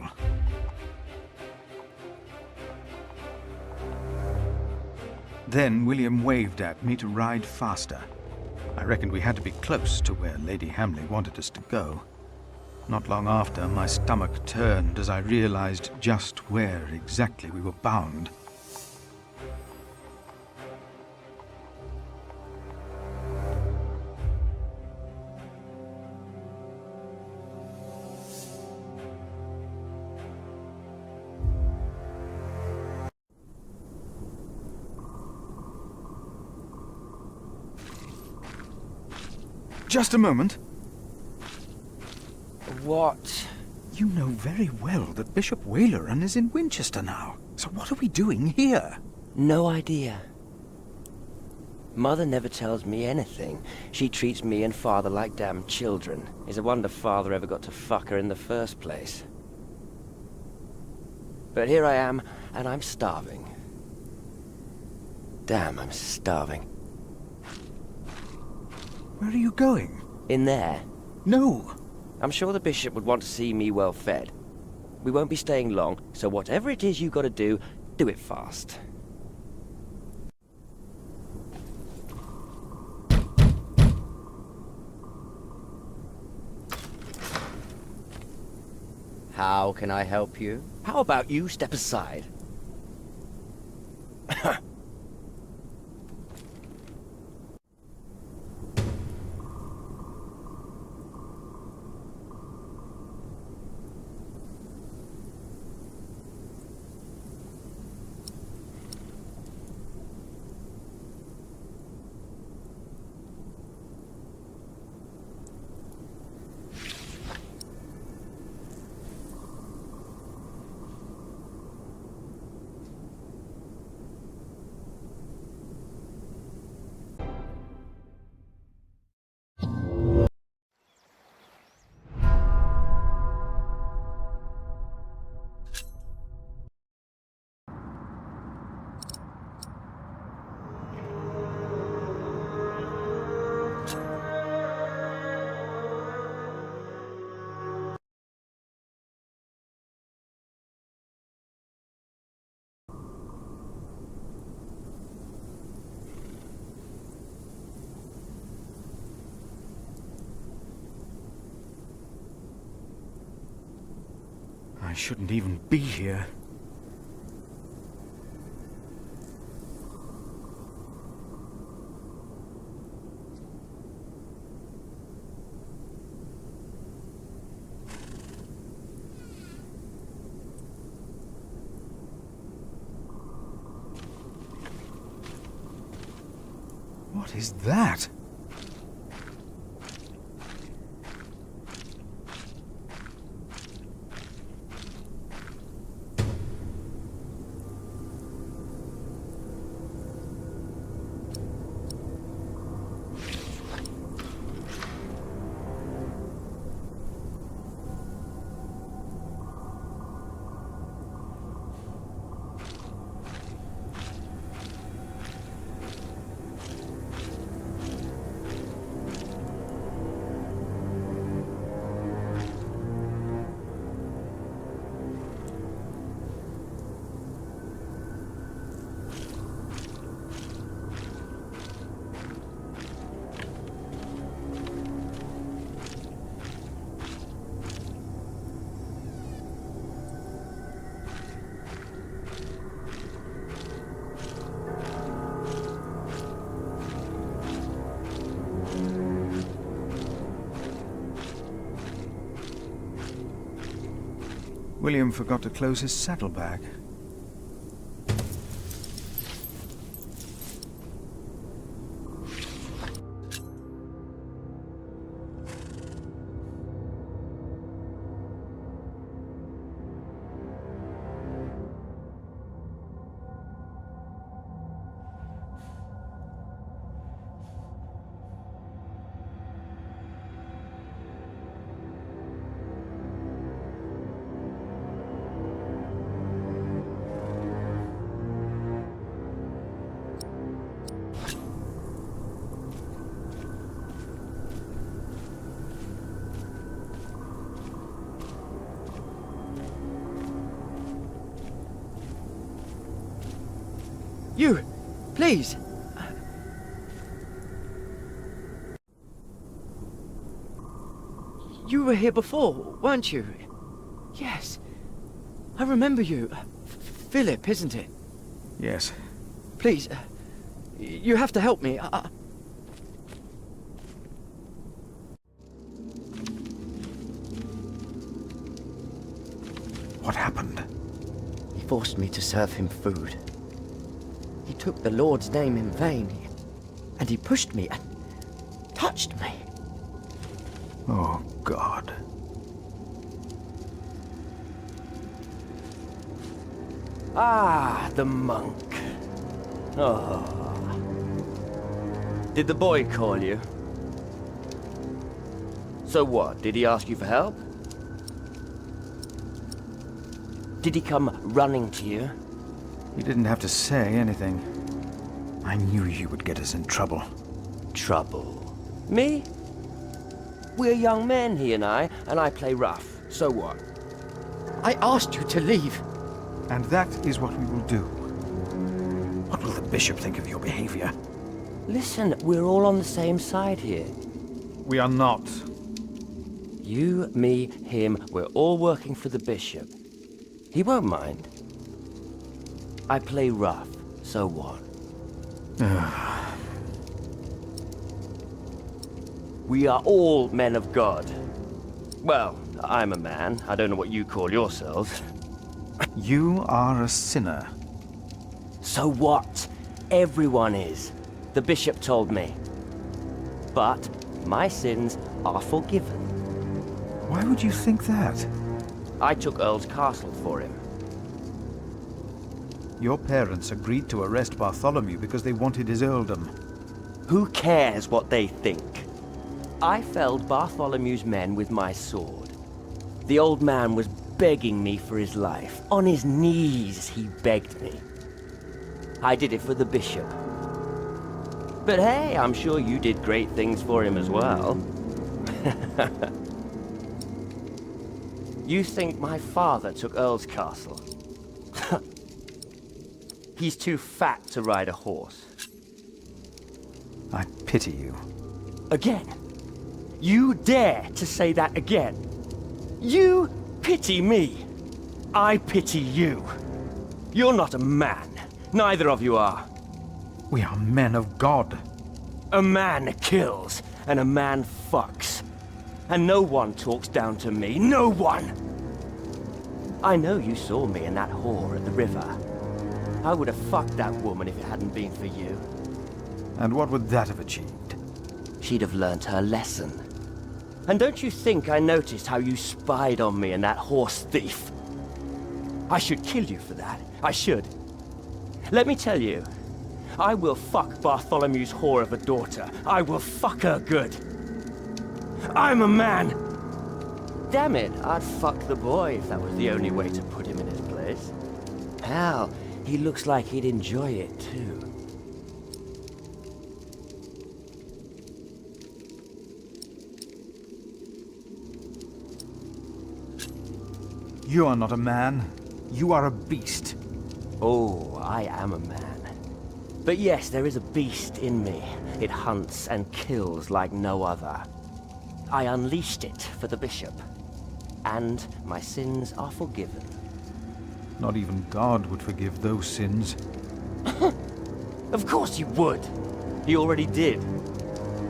Then William waved at me to ride faster. I reckoned we had to be close to where Lady Hamley wanted us to go. Not long after, my stomach turned as I realized just where exactly we were bound. Just a moment. What? You know very well that Bishop Waleran is in Winchester now. So what are we doing here? No idea. Mother never tells me anything. She treats me and Father like damn children. It's a wonder Father ever got to fuck her in the first place. But here I am, and I'm starving. Damn, I'm starving. Where are you going? In there. No! I'm sure the bishop would want to see me well fed. We won't be staying long, so whatever it is you gotta do it fast. How can I help you? How about you step aside? I shouldn't even be here. What is that? William forgot to close his saddlebag. You! Please! You were here before, weren't you? Yes. I remember you. Philip, isn't it? Yes. Please, you have to help me. What happened? He forced me to serve him food. He took the Lord's name in vain, and he pushed me and touched me. Oh, God. Ah, the monk. Oh. Did the boy call you? So what? Did he ask you for help? Did he come running to you? He didn't have to say anything. I knew you would get us in trouble. Trouble? Me? We're young men, he and I play rough. So what? I asked you to leave. And that is what we will do. What will the bishop think of your behavior? Listen, we're all on the same side here. We are not. You, me, him, we're all working for the bishop. He won't mind. I play rough, so what? We are all men of God. Well, I'm a man. I don't know what you call yourselves. You are a sinner. So what? Everyone is. The bishop told me. But my sins are forgiven. Why would you think that? I took Earl's castle for him. Your parents agreed to arrest Bartholomew because they wanted his earldom. Who cares what they think? I felled Bartholomew's men with my sword. The old man was begging me for his life. On his knees, he begged me. I did it for the bishop. But hey, I'm sure you did great things for him as well. You think my father took Earl's castle? He's too fat to ride a horse. I pity you. Again? You dare to say that again? You pity me. I pity you. You're not a man. Neither of you are. We are men of God. A man kills, and a man fucks. And no one talks down to me. No one! I know you saw me and that whore at the river. I would have fucked that woman if it hadn't been for you. And what would that have achieved? She'd have learnt her lesson. And don't you think I noticed how you spied on me and that horse thief? I should kill you for that. I should. Let me tell you, I will fuck Bartholomew's whore of a daughter. I will fuck her good. I'm a man! Damn it, I'd fuck the boy if that was the only way to put him in his place. Hell, he looks like he'd enjoy it too. You are not a man. You are a beast. Oh, I am a man. But yes, there is a beast in me. It hunts and kills like no other. I unleashed it for the bishop. And my sins are forgiven. Not even God would forgive those sins. Of course he would. He already did.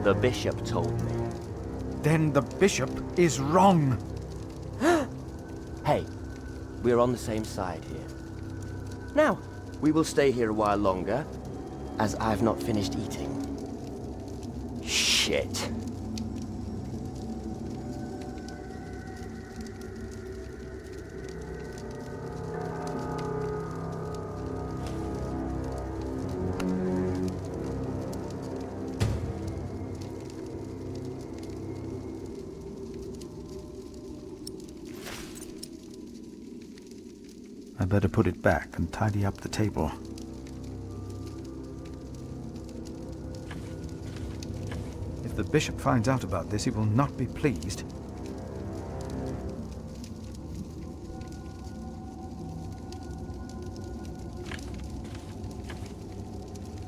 The bishop told me. Then the bishop is wrong. Hey, we're on the same side here. Now, we will stay here a while longer, as I've not finished eating. Shit. I better put it back and tidy up the table. If the bishop finds out about this, he will not be pleased.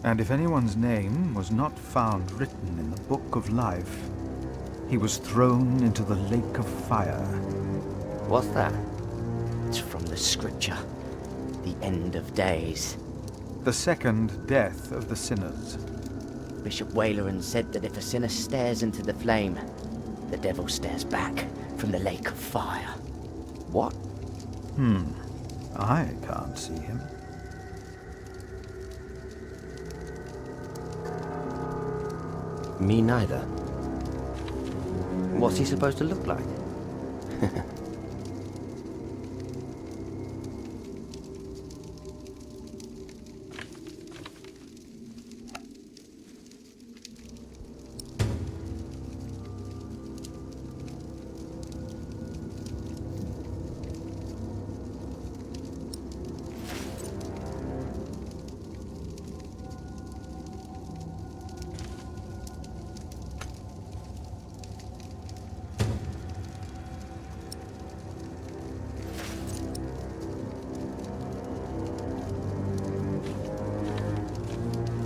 And if anyone's name was not found written in the Book of Life, he was thrown into the lake of fire. What's that? It's from the scripture. The end of days. The second death of the sinners. Bishop Waleran said that if a sinner stares into the flame, the devil stares back from the lake of fire. What? I can't see him. Me neither. What's he supposed to look like?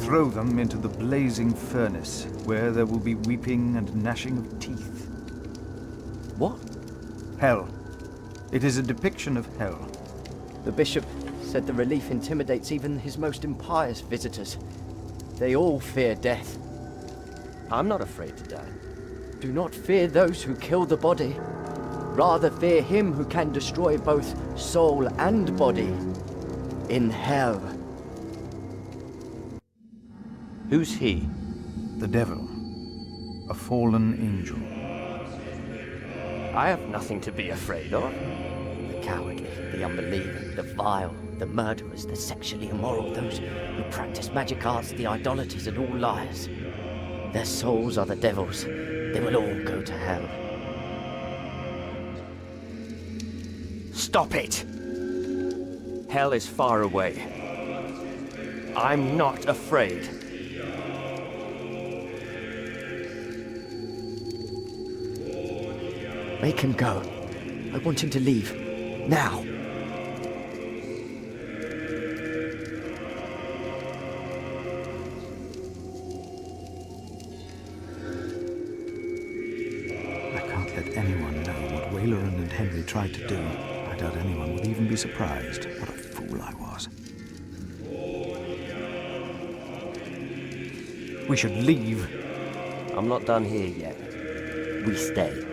Throw them into the blazing furnace, where there will be weeping and gnashing of teeth. What? Hell. It is a depiction of hell. The bishop said the relief intimidates even his most impious visitors. They all fear death. I'm not afraid to die. Do not fear those who kill the body. Rather fear him who can destroy both soul and body in hell. Who's he? The devil. A fallen angel. I have nothing to be afraid of. The cowardly, the unbelieving, the vile, the murderers, the sexually immoral, those who practice magic arts, the idolaters, and all liars. Their souls are the devil's. They will all go to hell. Stop it! Hell is far away. I'm not afraid. Make him go. I want him to leave. Now. I can't let anyone know what Waleran and Henry tried to do. I doubt anyone would even be surprised. What a fool I was. We should leave. I'm not done here yet. We stay.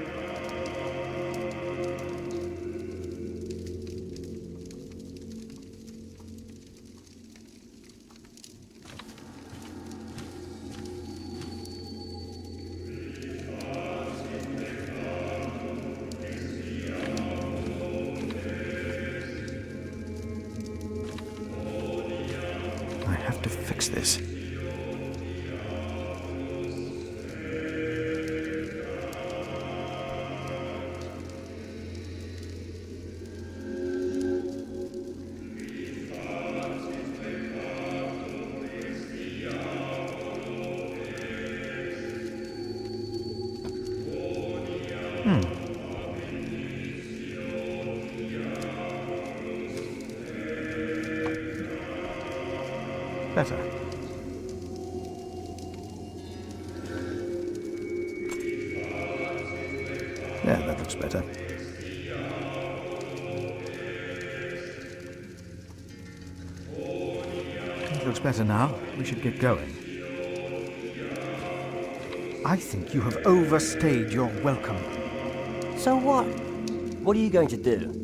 I have to fix this. Better. Yeah, that looks better. It looks better now. We should get going. I think you have overstayed your welcome. So what? What are you going to do?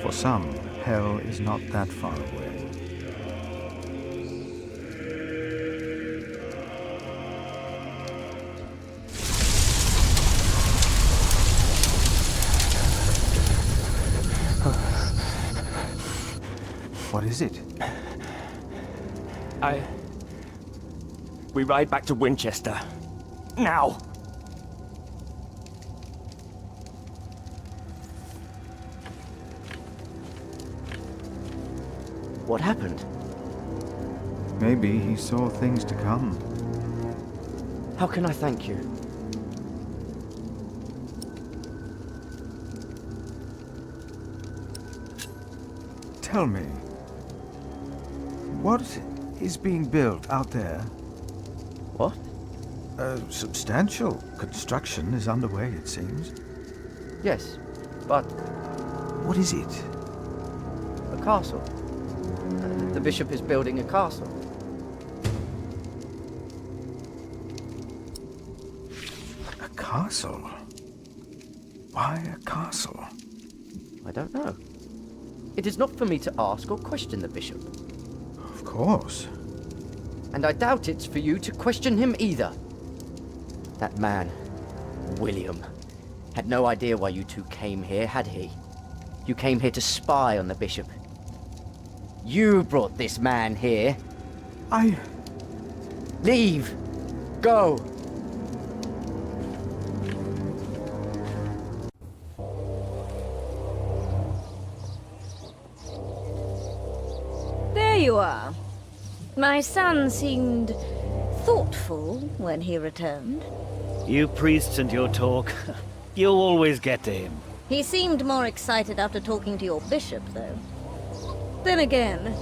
For some, hell is not that far away. What is it? We ride back to Winchester. Now! What happened? Maybe he saw things to come. How can I thank you? Tell me, what is being built out there? What? A substantial construction is underway, it seems. Yes, but... What is it? A castle. The bishop is building a castle. A castle? Why a castle? I don't know. It is not for me to ask or question the bishop. Of course. And I doubt it's for you to question him either. That man, William, had no idea why you two came here, had he? You came here to spy on the bishop. You brought this man here. Leave! Go! There you are. My son seemed thoughtful when he returned. You priests and your talk. You always get to him. He seemed more excited after talking to your bishop, though. Then again,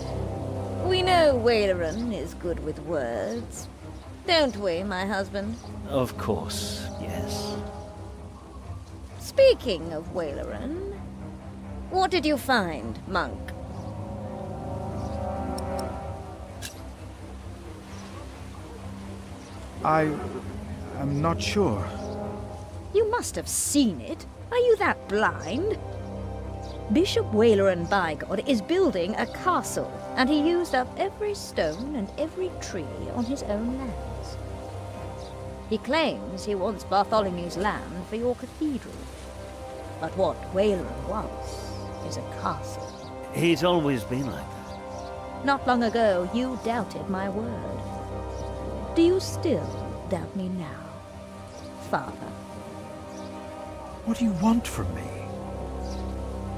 we know Waleran is good with words. Don't we, my husband? Of course, yes. Speaking of Waleran, what did you find, monk? I am not sure. You must have seen it. Are you that blind? Bishop Waleran Bygod is building a castle, and he used up every stone and every tree on his own lands. He claims he wants Bartholomew's land for your cathedral. But what Waleran wants is a castle. He's always been like that. Not long ago, you doubted my word. Do you still doubt me now, Father? What do you want from me?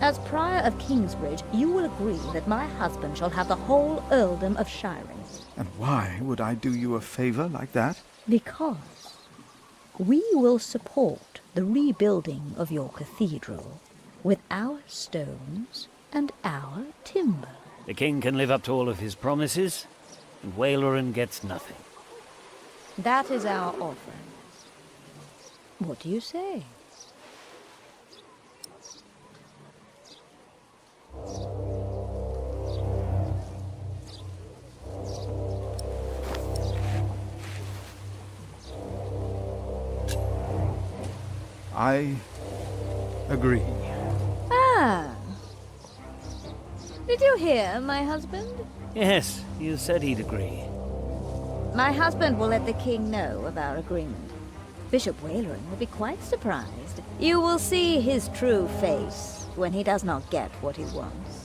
As Prior of Kingsbridge, you will agree that my husband shall have the whole earldom of Shiring. And why would I do you a favor like that? Because we will support the rebuilding of your cathedral with our stones and our timber. The king can live up to all of his promises, and Waleran gets nothing. That is our offering. What do you say? I agree. Ah. Did you hear, my husband? Yes, you said he'd agree. My husband will let the king know of our agreement. Bishop Waleran will be quite surprised. You will see his true face when he does not get what he wants.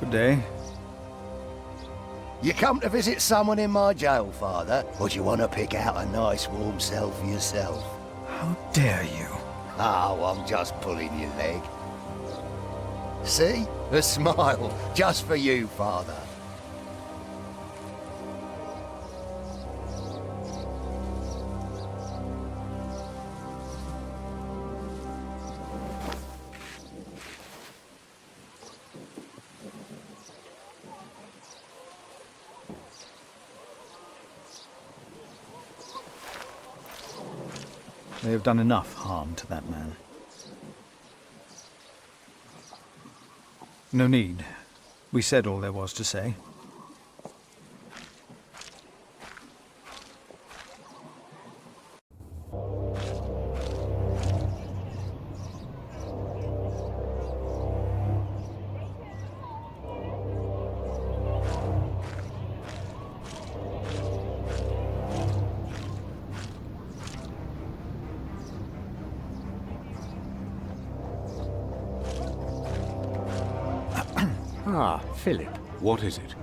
Good day. You come to visit someone in my jail, Father? Or do you want to pick out a nice warm cell for yourself? How dare you? Oh, I'm just pulling your leg. See? A smile, just for you, Father. They have done enough harm to that man. No need. We said all there was to say. Ah, Philip. What is it?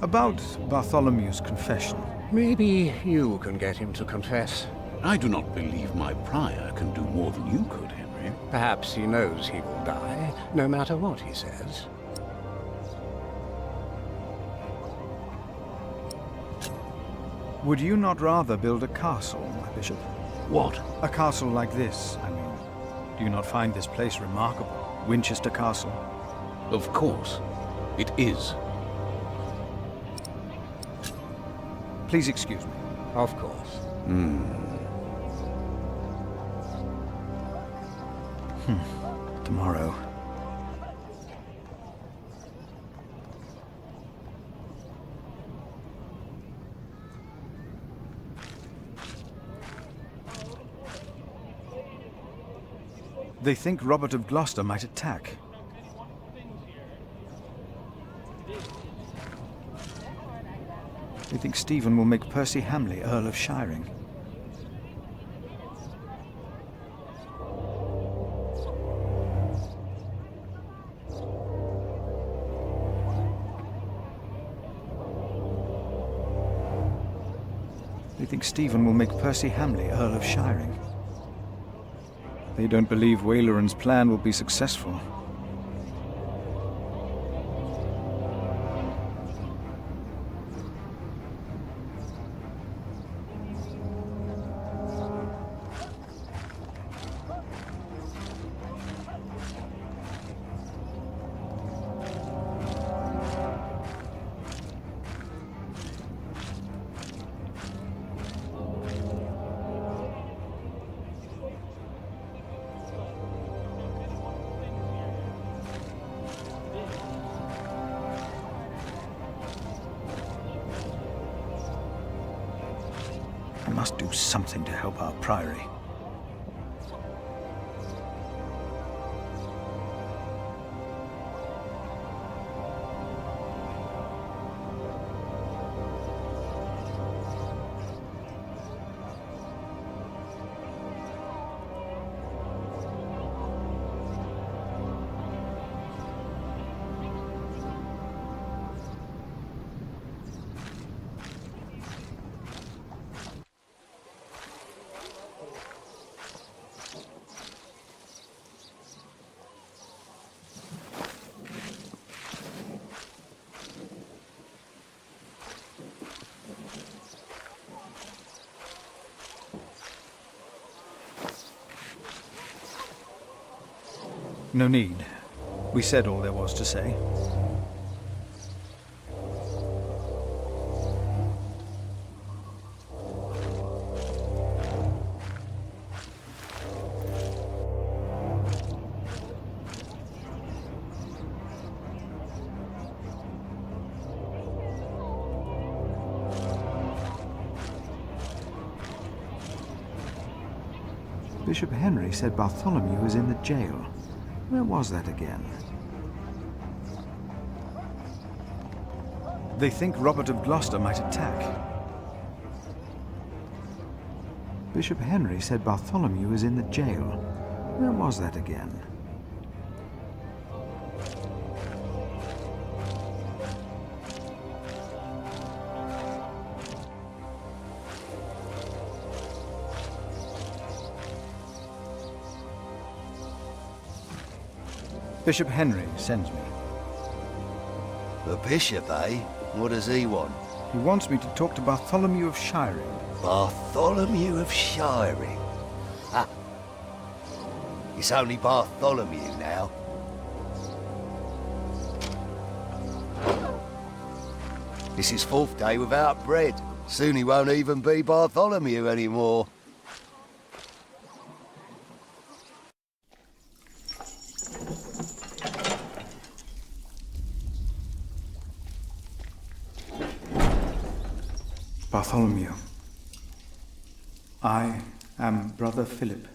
About Bartholomew's confession. Maybe you can get him to confess. I do not believe my prior can do more than you could, Henry. Perhaps he knows he will die, no matter what he says. Would you not rather build a castle, my bishop? What? A castle like this, I mean. Do you not find this place remarkable? Winchester Castle? Of course. It is. Please excuse me. Of course. Tomorrow. They think Robert of Gloucester might attack. They think Stephen will make Percy Hamley Earl of Shiring. They think Stephen will make Percy Hamley Earl of Shiring. They don't believe Waleran's plan will be successful. I must do something to help our priory. No need. We said all there was to say. Bishop Henry said Bartholomew was in the jail. Where was that again? They think Robert of Gloucester might attack. Bishop Henry said Bartholomew was in the jail. Where was that again? Bishop Henry sends me. The bishop, eh? What does he want? He wants me to talk to Bartholomew of Shiring. Bartholomew of Shiring? Ha! It's only Bartholomew now. It's his 4th day without bread. Soon he won't even be Bartholomew anymore. Bartholomew, I am Brother Philip.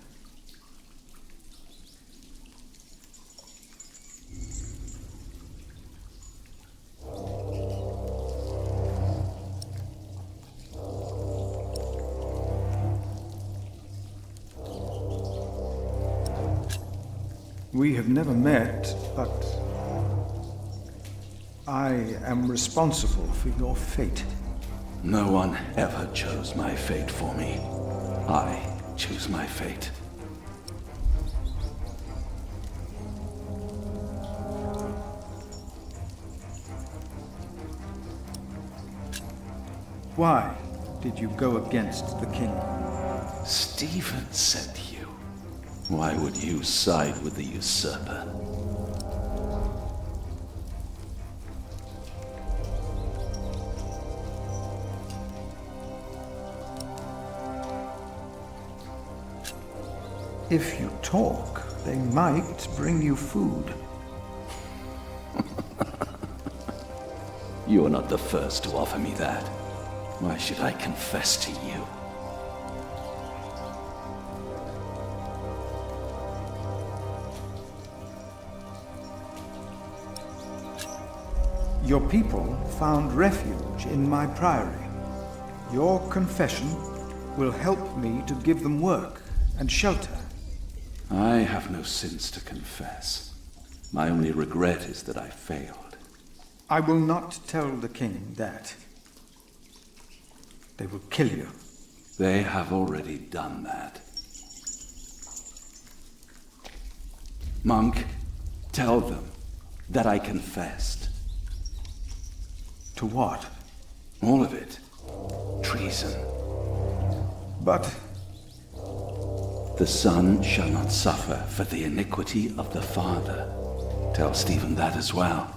We have never met, but I am responsible for your fate. No one ever chose my fate for me. I choose my fate. Why did you go against the king? Stephen sent you. Why would you side with the usurper? If you talk, they might bring you food. You are not the first to offer me that. Why should I confess to you? Your people found refuge in my priory. Your confession will help me to give them work and shelter. I have no sins to confess. My only regret is that I failed. I will not tell the king that. They will kill you. They have already done that. Monk, tell them that I confessed. To what? All of it. Treason. But the son shall not suffer for the iniquity of the father. Tell Stephen that as well.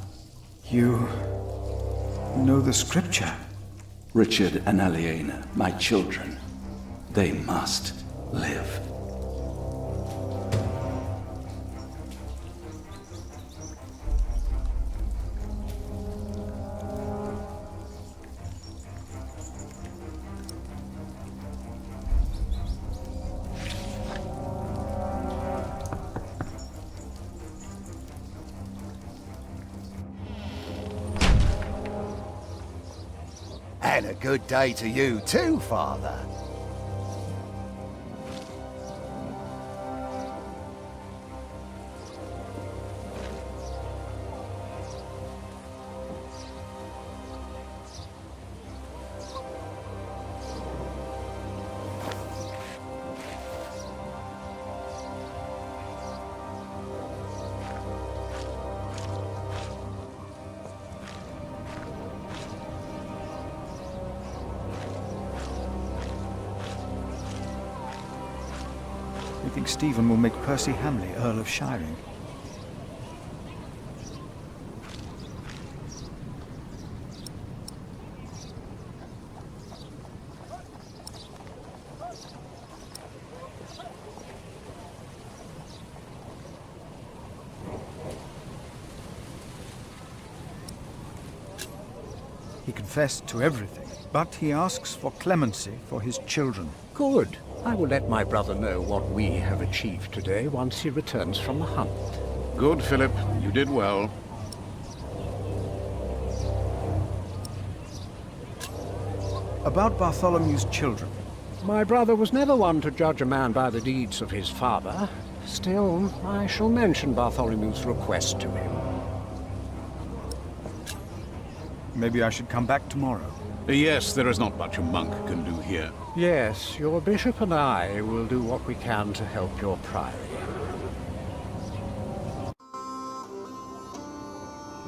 You know the scripture? Richard and Aliena, my children, they must live. And a good day to you too, Father. You think Stephen will make Percy Hamley Earl of Shiring? He confessed to everything, but he asks for clemency for his children. Good. I will let my brother know what we have achieved today once he returns from the hunt. Good, Philip. You did well. About Bartholomew's children. My brother was never one to judge a man by the deeds of his father. Still, I shall mention Bartholomew's request to him. Maybe I should come back tomorrow. Yes, there is not much a monk can do here. Yes, your bishop and I will do what we can to help your priory.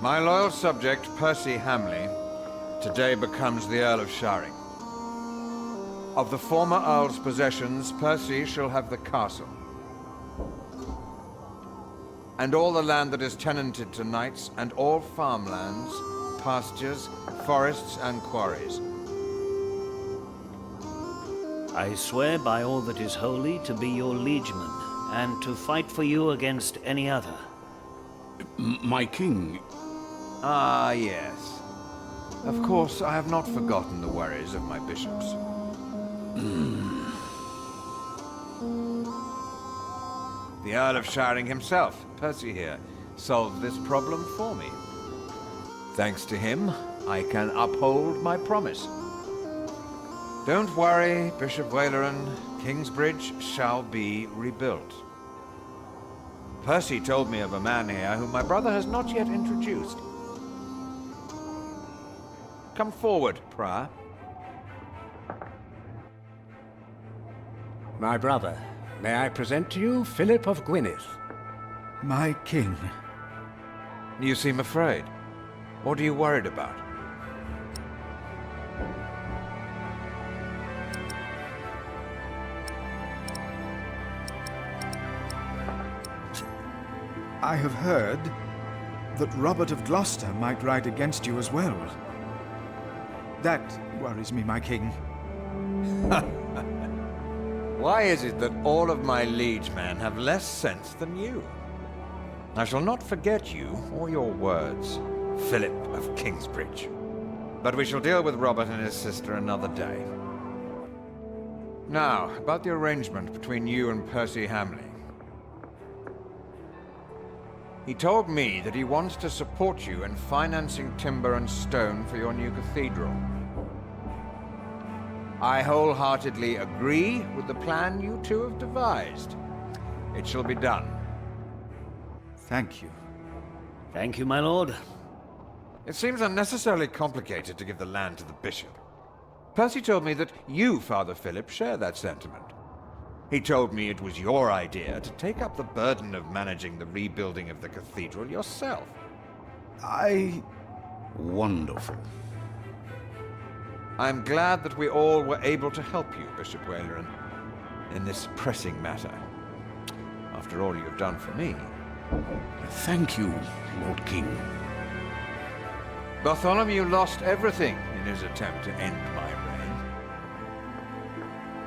My loyal subject, Percy Hamley, today becomes the Earl of Shiring. Of the former Earl's possessions, Percy shall have the castle. And all the land that is tenanted to knights, and all farmlands, pastures, forests, and quarries. I swear by all that is holy to be your liegeman, and to fight for you against any other. My king... Ah, yes. Of course, I have not forgotten the worries of my bishops. The Earl of Shiring himself, Percy here, solved this problem for me. Thanks to him, I can uphold my promise. Don't worry, Bishop Waleran. Kingsbridge shall be rebuilt. Percy told me of a man here whom my brother has not yet introduced. Come forward, Prior. My brother, may I present to you Philip of Gwynedd? My king. You seem afraid. What are you worried about? I have heard that Robert of Gloucester might ride against you as well. That worries me, my king. Why is it that all of my liegemen have less sense than you? I shall not forget you or your words, Philip of Kingsbridge. But we shall deal with Robert and his sister another day. Now, about the arrangement between you and Percy Hamley. He told me that he wants to support you in financing timber and stone for your new cathedral. I wholeheartedly agree with the plan you two have devised. It shall be done. Thank you. Thank you, my lord. It seems unnecessarily complicated to give the land to the bishop. Percy told me that you, Father Philip, share that sentiment. He told me it was your idea to take up the burden of managing the rebuilding of the cathedral yourself. Wonderful. I'm glad that we all were able to help you, Bishop Waleran, in this pressing matter. After all you have done for me. Thank you, Lord King. Bartholomew lost everything in his attempt to end my reign.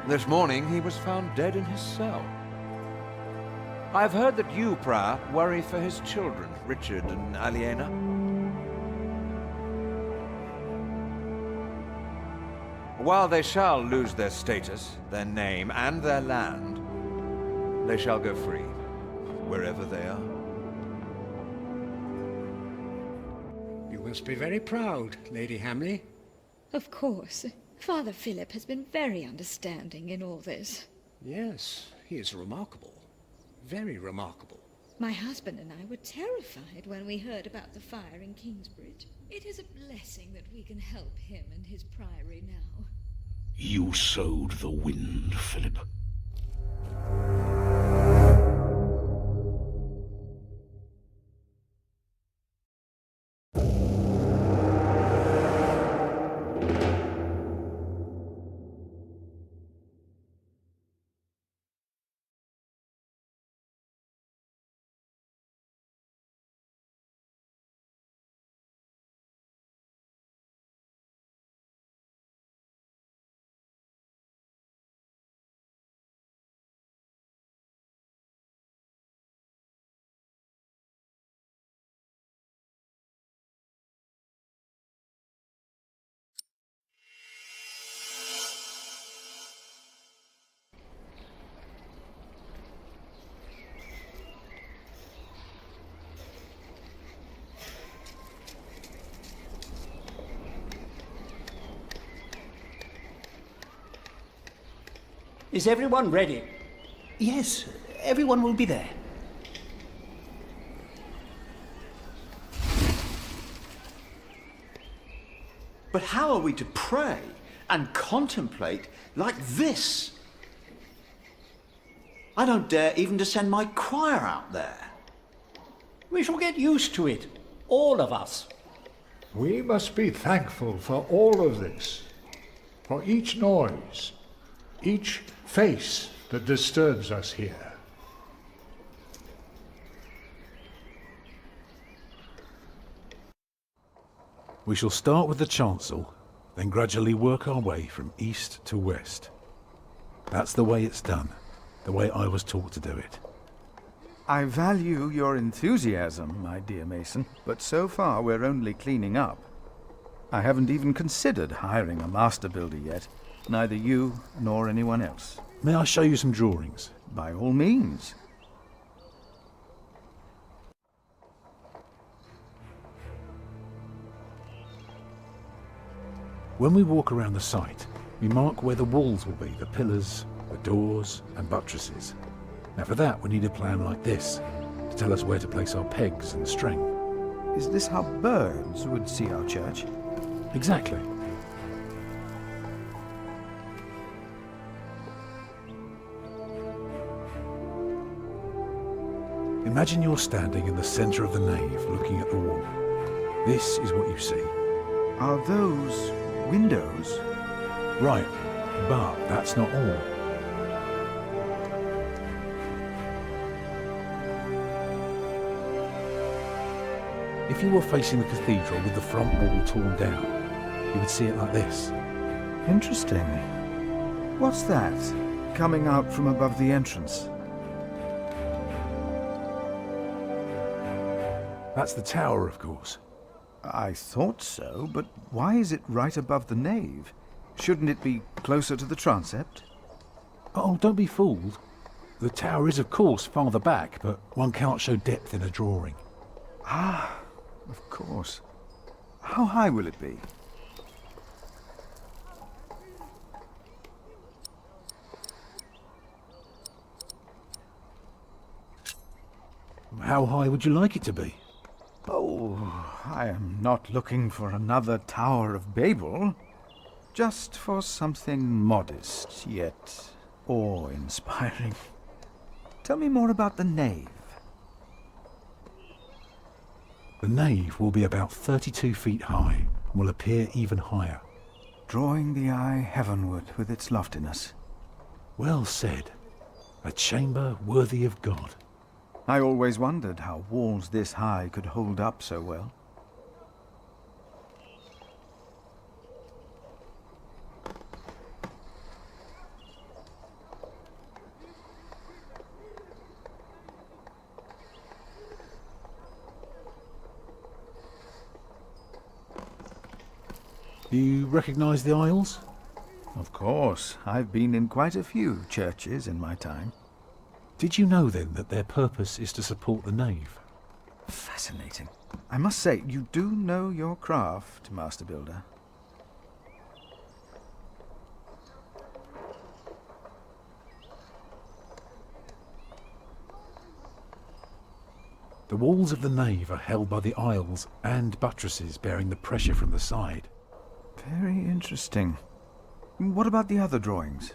This morning he was found dead in his cell. I've heard that you, Prior, worry for his children, Richard and Aliena. While they shall lose their status, their name, and their land, they shall go free, wherever they are. You must be very proud, Lady Hamley. Of course. Father Philip has been very understanding in all this. Yes, he is remarkable. Very remarkable. My husband and I were terrified when we heard about the fire in Kingsbridge. It is a blessing that we can help him and his priory now. You sowed the wind, Philip. Is everyone ready? Yes, everyone will be there. But how are we to pray and contemplate like this? I don't dare even to send my choir out there. We shall get used to it, all of us. We must be thankful for all of this, for each noise, each face that disturbs us here. We shall start with the chancel, then gradually work our way from east to west. That's the way it's done, the way I was taught to do it. I value your enthusiasm, my dear Mason, but so far we're only cleaning up. I haven't even considered hiring a master builder yet, neither you nor anyone else. May I show you some drawings? By all means. When we walk around the site, we mark where the walls will be, the pillars, the doors and buttresses. Now for that we need a plan like this, to to tell us where to place our pegs and string. Is this how birds would see our church? Exactly. Imagine you're standing in the centre of the nave looking at the wall. This is what you see. Are those windows? Right, but that's not all. If you were facing the cathedral with the front wall torn down, you would see it like this. Interesting. What's that coming out from above the entrance? That's the tower, of course. I thought so, but why is it right above the nave? Shouldn't it be closer to the transept? Oh, don't be fooled. The tower is, of course, farther back, but one cannot show depth in a drawing. Ah, of course. How high will it be? How high would you like it to be? Oh, I am not looking for another Tower of Babel. Just for something modest, yet awe-inspiring. Tell me more about the nave. The nave will be about 32 feet high and will appear even higher. Drawing the eye heavenward with its loftiness. Well said. A chamber worthy of God. I always wondered how walls this high could hold up so well. You recognise the aisles? Of course. I've been in quite a few churches in my time. Did you know then that their purpose is to support the nave? Fascinating. I must say, you do know your craft, Master Builder. The walls of the nave are held by the aisles and buttresses bearing the pressure from the side. Very interesting. What about the other drawings?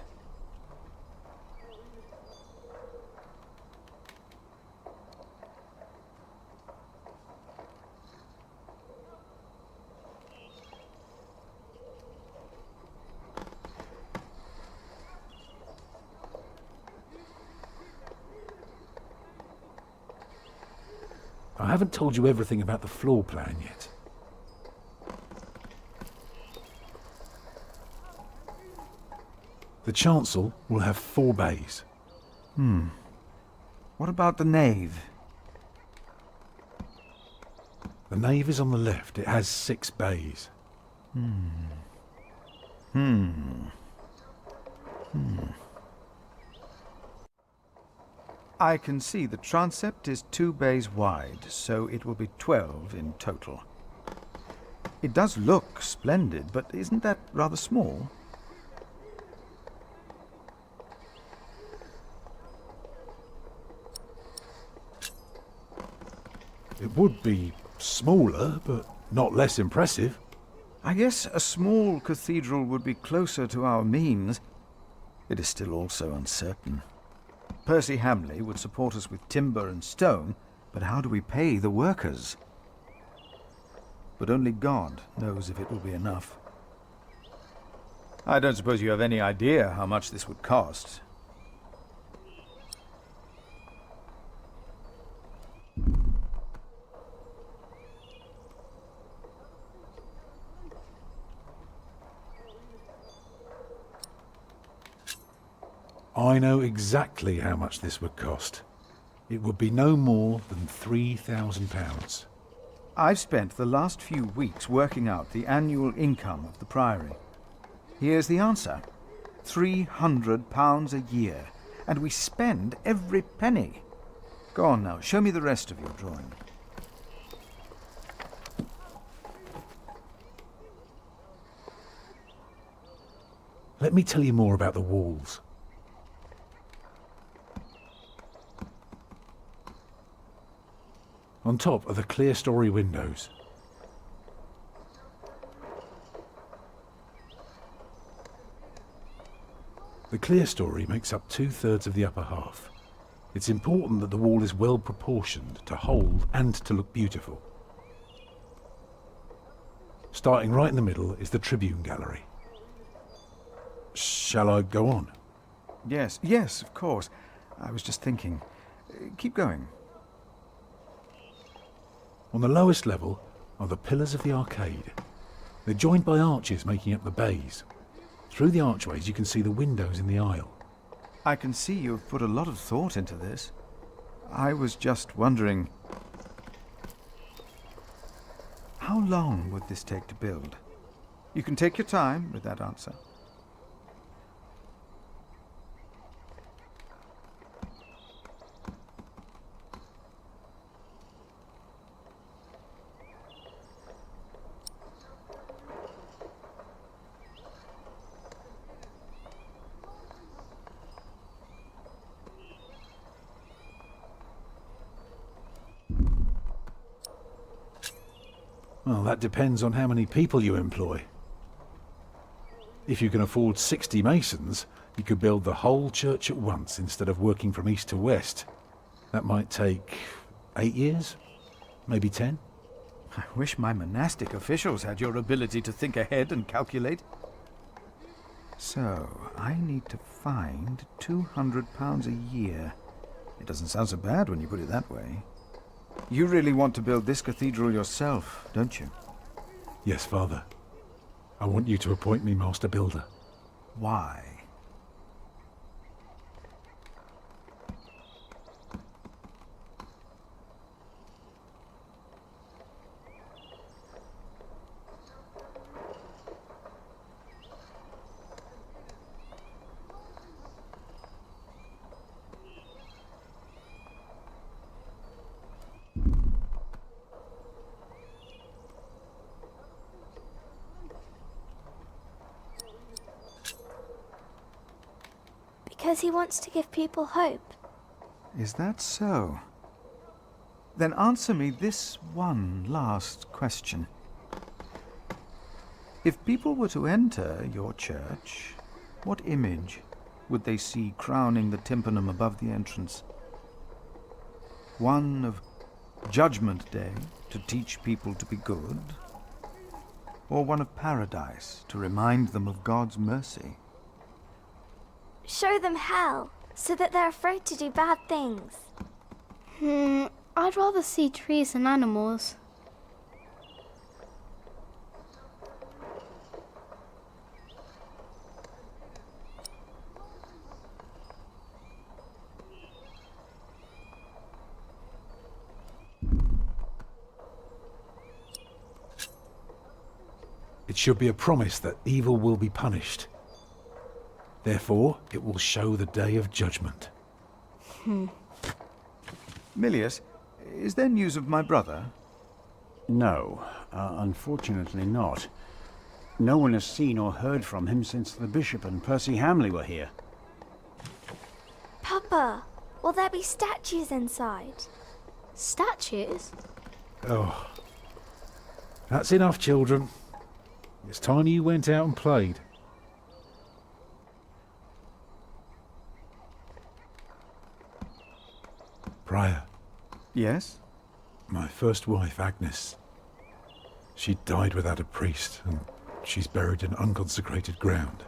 I haven't told you everything about the floor plan yet. The chancel will have 4 bays. What about the nave? The nave is on the left. It has 6 bays. I can see the transept is 2 bays wide, so it will be 12 in total. It does look splendid, but isn't that rather small? It would be smaller, but not less impressive. I guess a small cathedral would be closer to our means. It is still also uncertain. Percy Hamley would support us with timber and stone, but how do we pay the workers? But only God knows if it will be enough. I don't suppose you have any idea how much this would cost. I know exactly how much this would cost. It would be no more than £3,000. I've spent the last few weeks working out the annual income of the Priory. Here's the answer. £300 a year. And we spend every penny. Go on now, show me the rest of your drawing. Let me tell you more about the walls. On top are the clear-story windows. The clear story makes up 2/3 of the upper half. It's important that the wall is well proportioned to hold and to look beautiful. Starting right in the middle is the Tribune Gallery. Shall I go on? Yes, yes, of course. I was just thinking. Keep going. On the lowest level are the pillars of the arcade. They're joined by arches making up the bays. Through the archways you can see the windows in the aisle. I can see you've put a lot of thought into this. I was just wondering, how long would this take to build? You can take your time with that answer. Well, that depends on how many people you employ. If you can afford 60 masons, you could build the whole church at once instead of working from east to west. That might take 8 years, maybe 10. I wish my monastic officials had your ability to think ahead and calculate. So, I need to find £200 a year. It doesn't sound so bad when you put it that way. You really want to build this cathedral yourself, don't you? Yes, Father. I want you to appoint me Master Builder. Why? Because he wants to give people hope. Is that so? Then answer me this one last question. If people were to enter your church, what image would they see crowning the tympanum above the entrance? One of Judgment Day, to teach people to be good? Or one of Paradise, to remind them of God's mercy? Show them hell, so that they're afraid to do bad things. I'd rather see trees and animals. It should be a promise that evil will be punished. Therefore, it will show the day of judgment. Milius, is there news of my brother? No, unfortunately not. No one has seen or heard from him since the Bishop and Percy Hamley were here. Papa, will there be statues inside? Statues? Oh. That's enough, children. It's time you went out and played. Prior. Yes? My first wife, Agnes. She died without a priest, and she's buried in unconsecrated ground.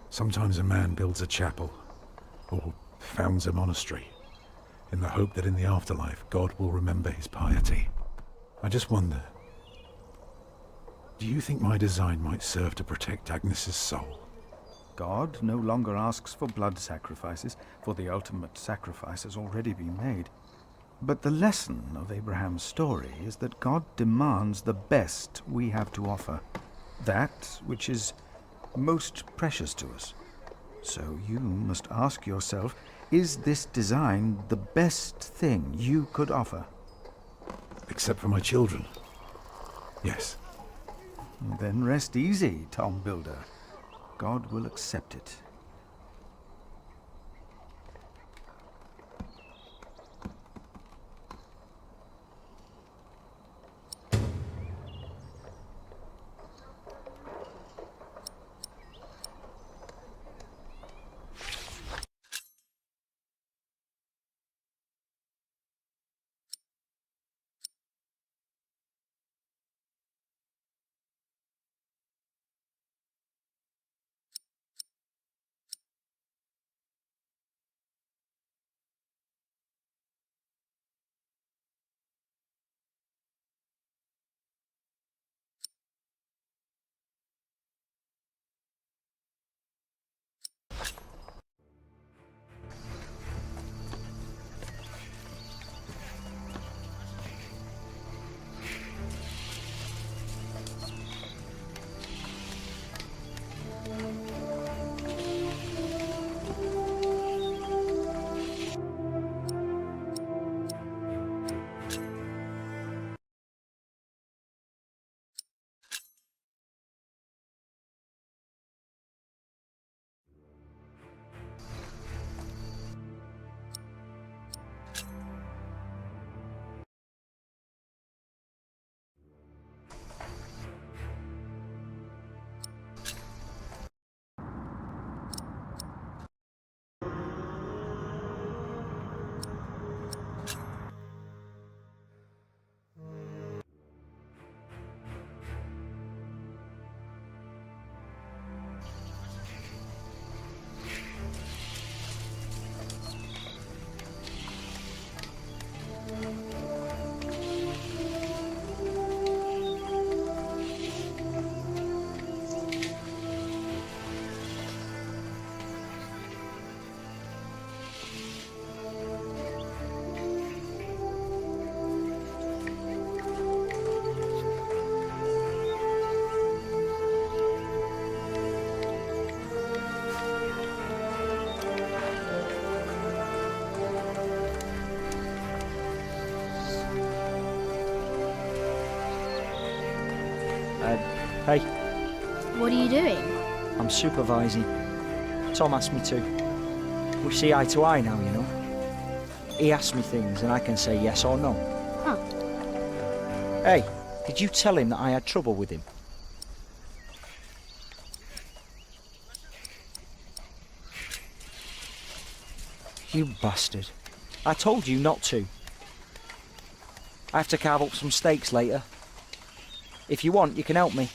Sometimes a man builds a chapel, or founds a monastery, in the hope that in the afterlife God will remember his piety. I just wonder, do you think my design might serve to protect Agnes's soul? God no longer asks for blood sacrifices, for the ultimate sacrifice has already been made. But the lesson of Abraham's story is that God demands the best we have to offer, that which is most precious to us. So you must ask yourself, is this design the best thing you could offer? Except for my children. Yes. Then rest easy, Tom Builder. God will accept it. Hey, What are you doing? I'm supervising. Tom asked me to. We see eye to eye now, you know. He asks me things and I can say yes or no. Huh. Hey, did you tell him that I had trouble with him? You bastard. I told you not to. I have to carve up some steaks later. If you want, you can help me.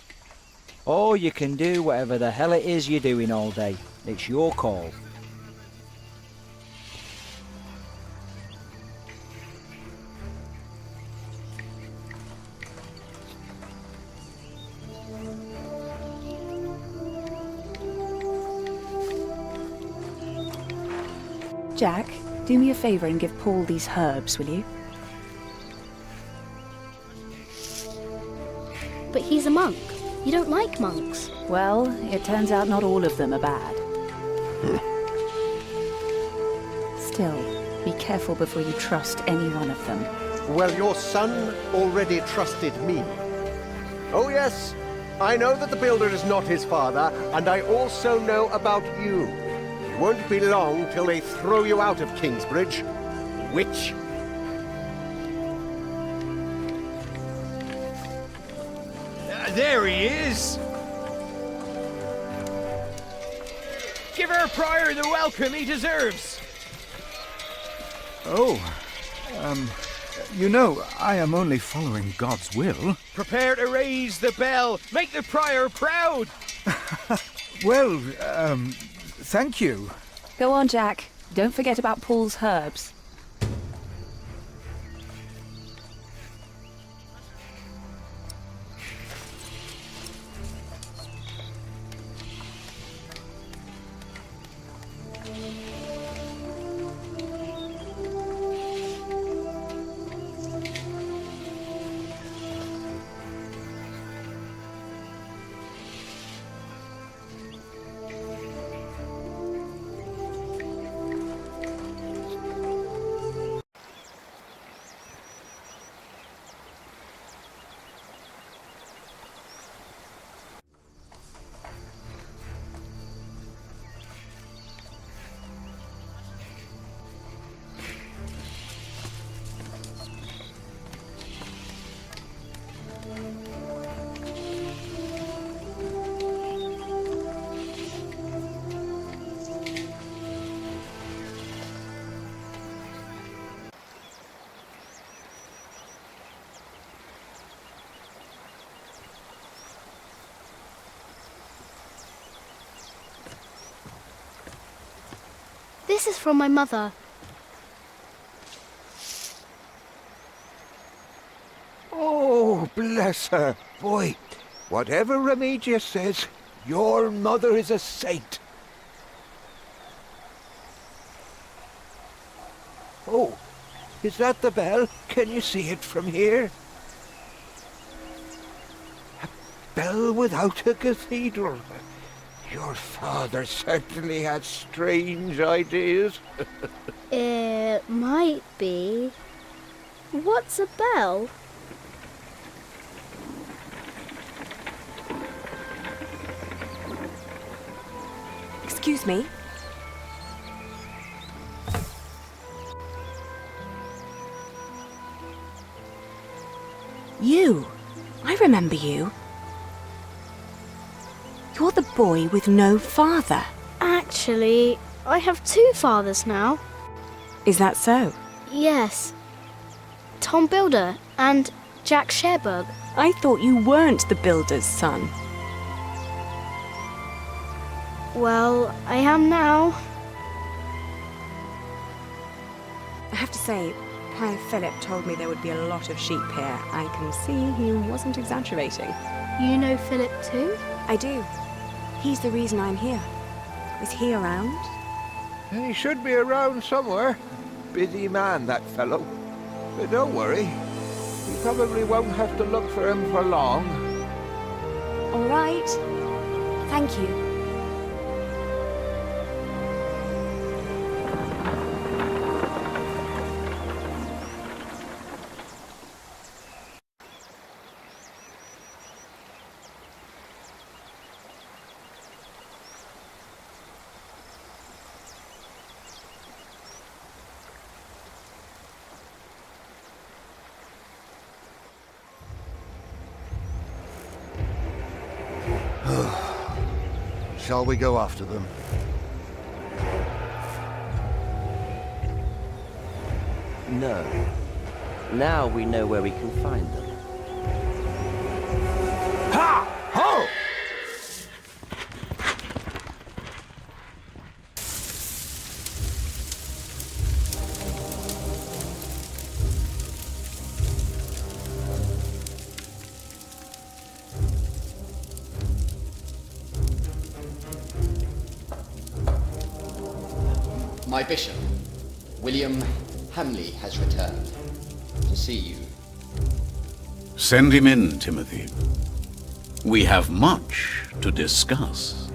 Or you can do whatever the hell it is you're doing all day. It's your call. Jack, do me a favour and give Paul these herbs, will you? But he's a monk. You don't like monks. Well, it turns out not all of them are bad. Still, be careful before you trust any one of them. Well, your son already trusted me. Oh yes, I know that the builder is not his father, and I also know about you. It won't be long till they throw you out of Kingsbridge. Witch. There he is! Give our prior the welcome he deserves! Oh, you know, I am only following God's will. Prepare to raise the bell! Make the prior proud! Well, thank you. Go on, Jack. Don't forget about Paul's herbs. This is from my mother. Oh, bless her. Boy, whatever Remedius says, your mother is a saint. Oh, is that the bell? Can you see it from here? A bell without a cathedral. Your father certainly had strange ideas. It might be. What's a bell? Excuse me. You. I remember you. You're the boy with no father. Actually, I have two fathers now. Is that so? Yes. Tom Builder and Jack Sherberg. I thought you weren't the builder's son. Well, I am now. I have to say, Prior Philip told me there would be a lot of sheep here. I can see he wasn't exaggerating. You know Philip too? I do. He's the reason I'm here. Is he around? He should be around somewhere. Busy man, that fellow. But don't worry. We probably won't have to look for him for long. All right. Thank you. Shall we go after them? No. Now we know where we can find them. Ha! Ho! My bishop, William Hamley, has returned to see you. Send him in, Timothy. We have much to discuss.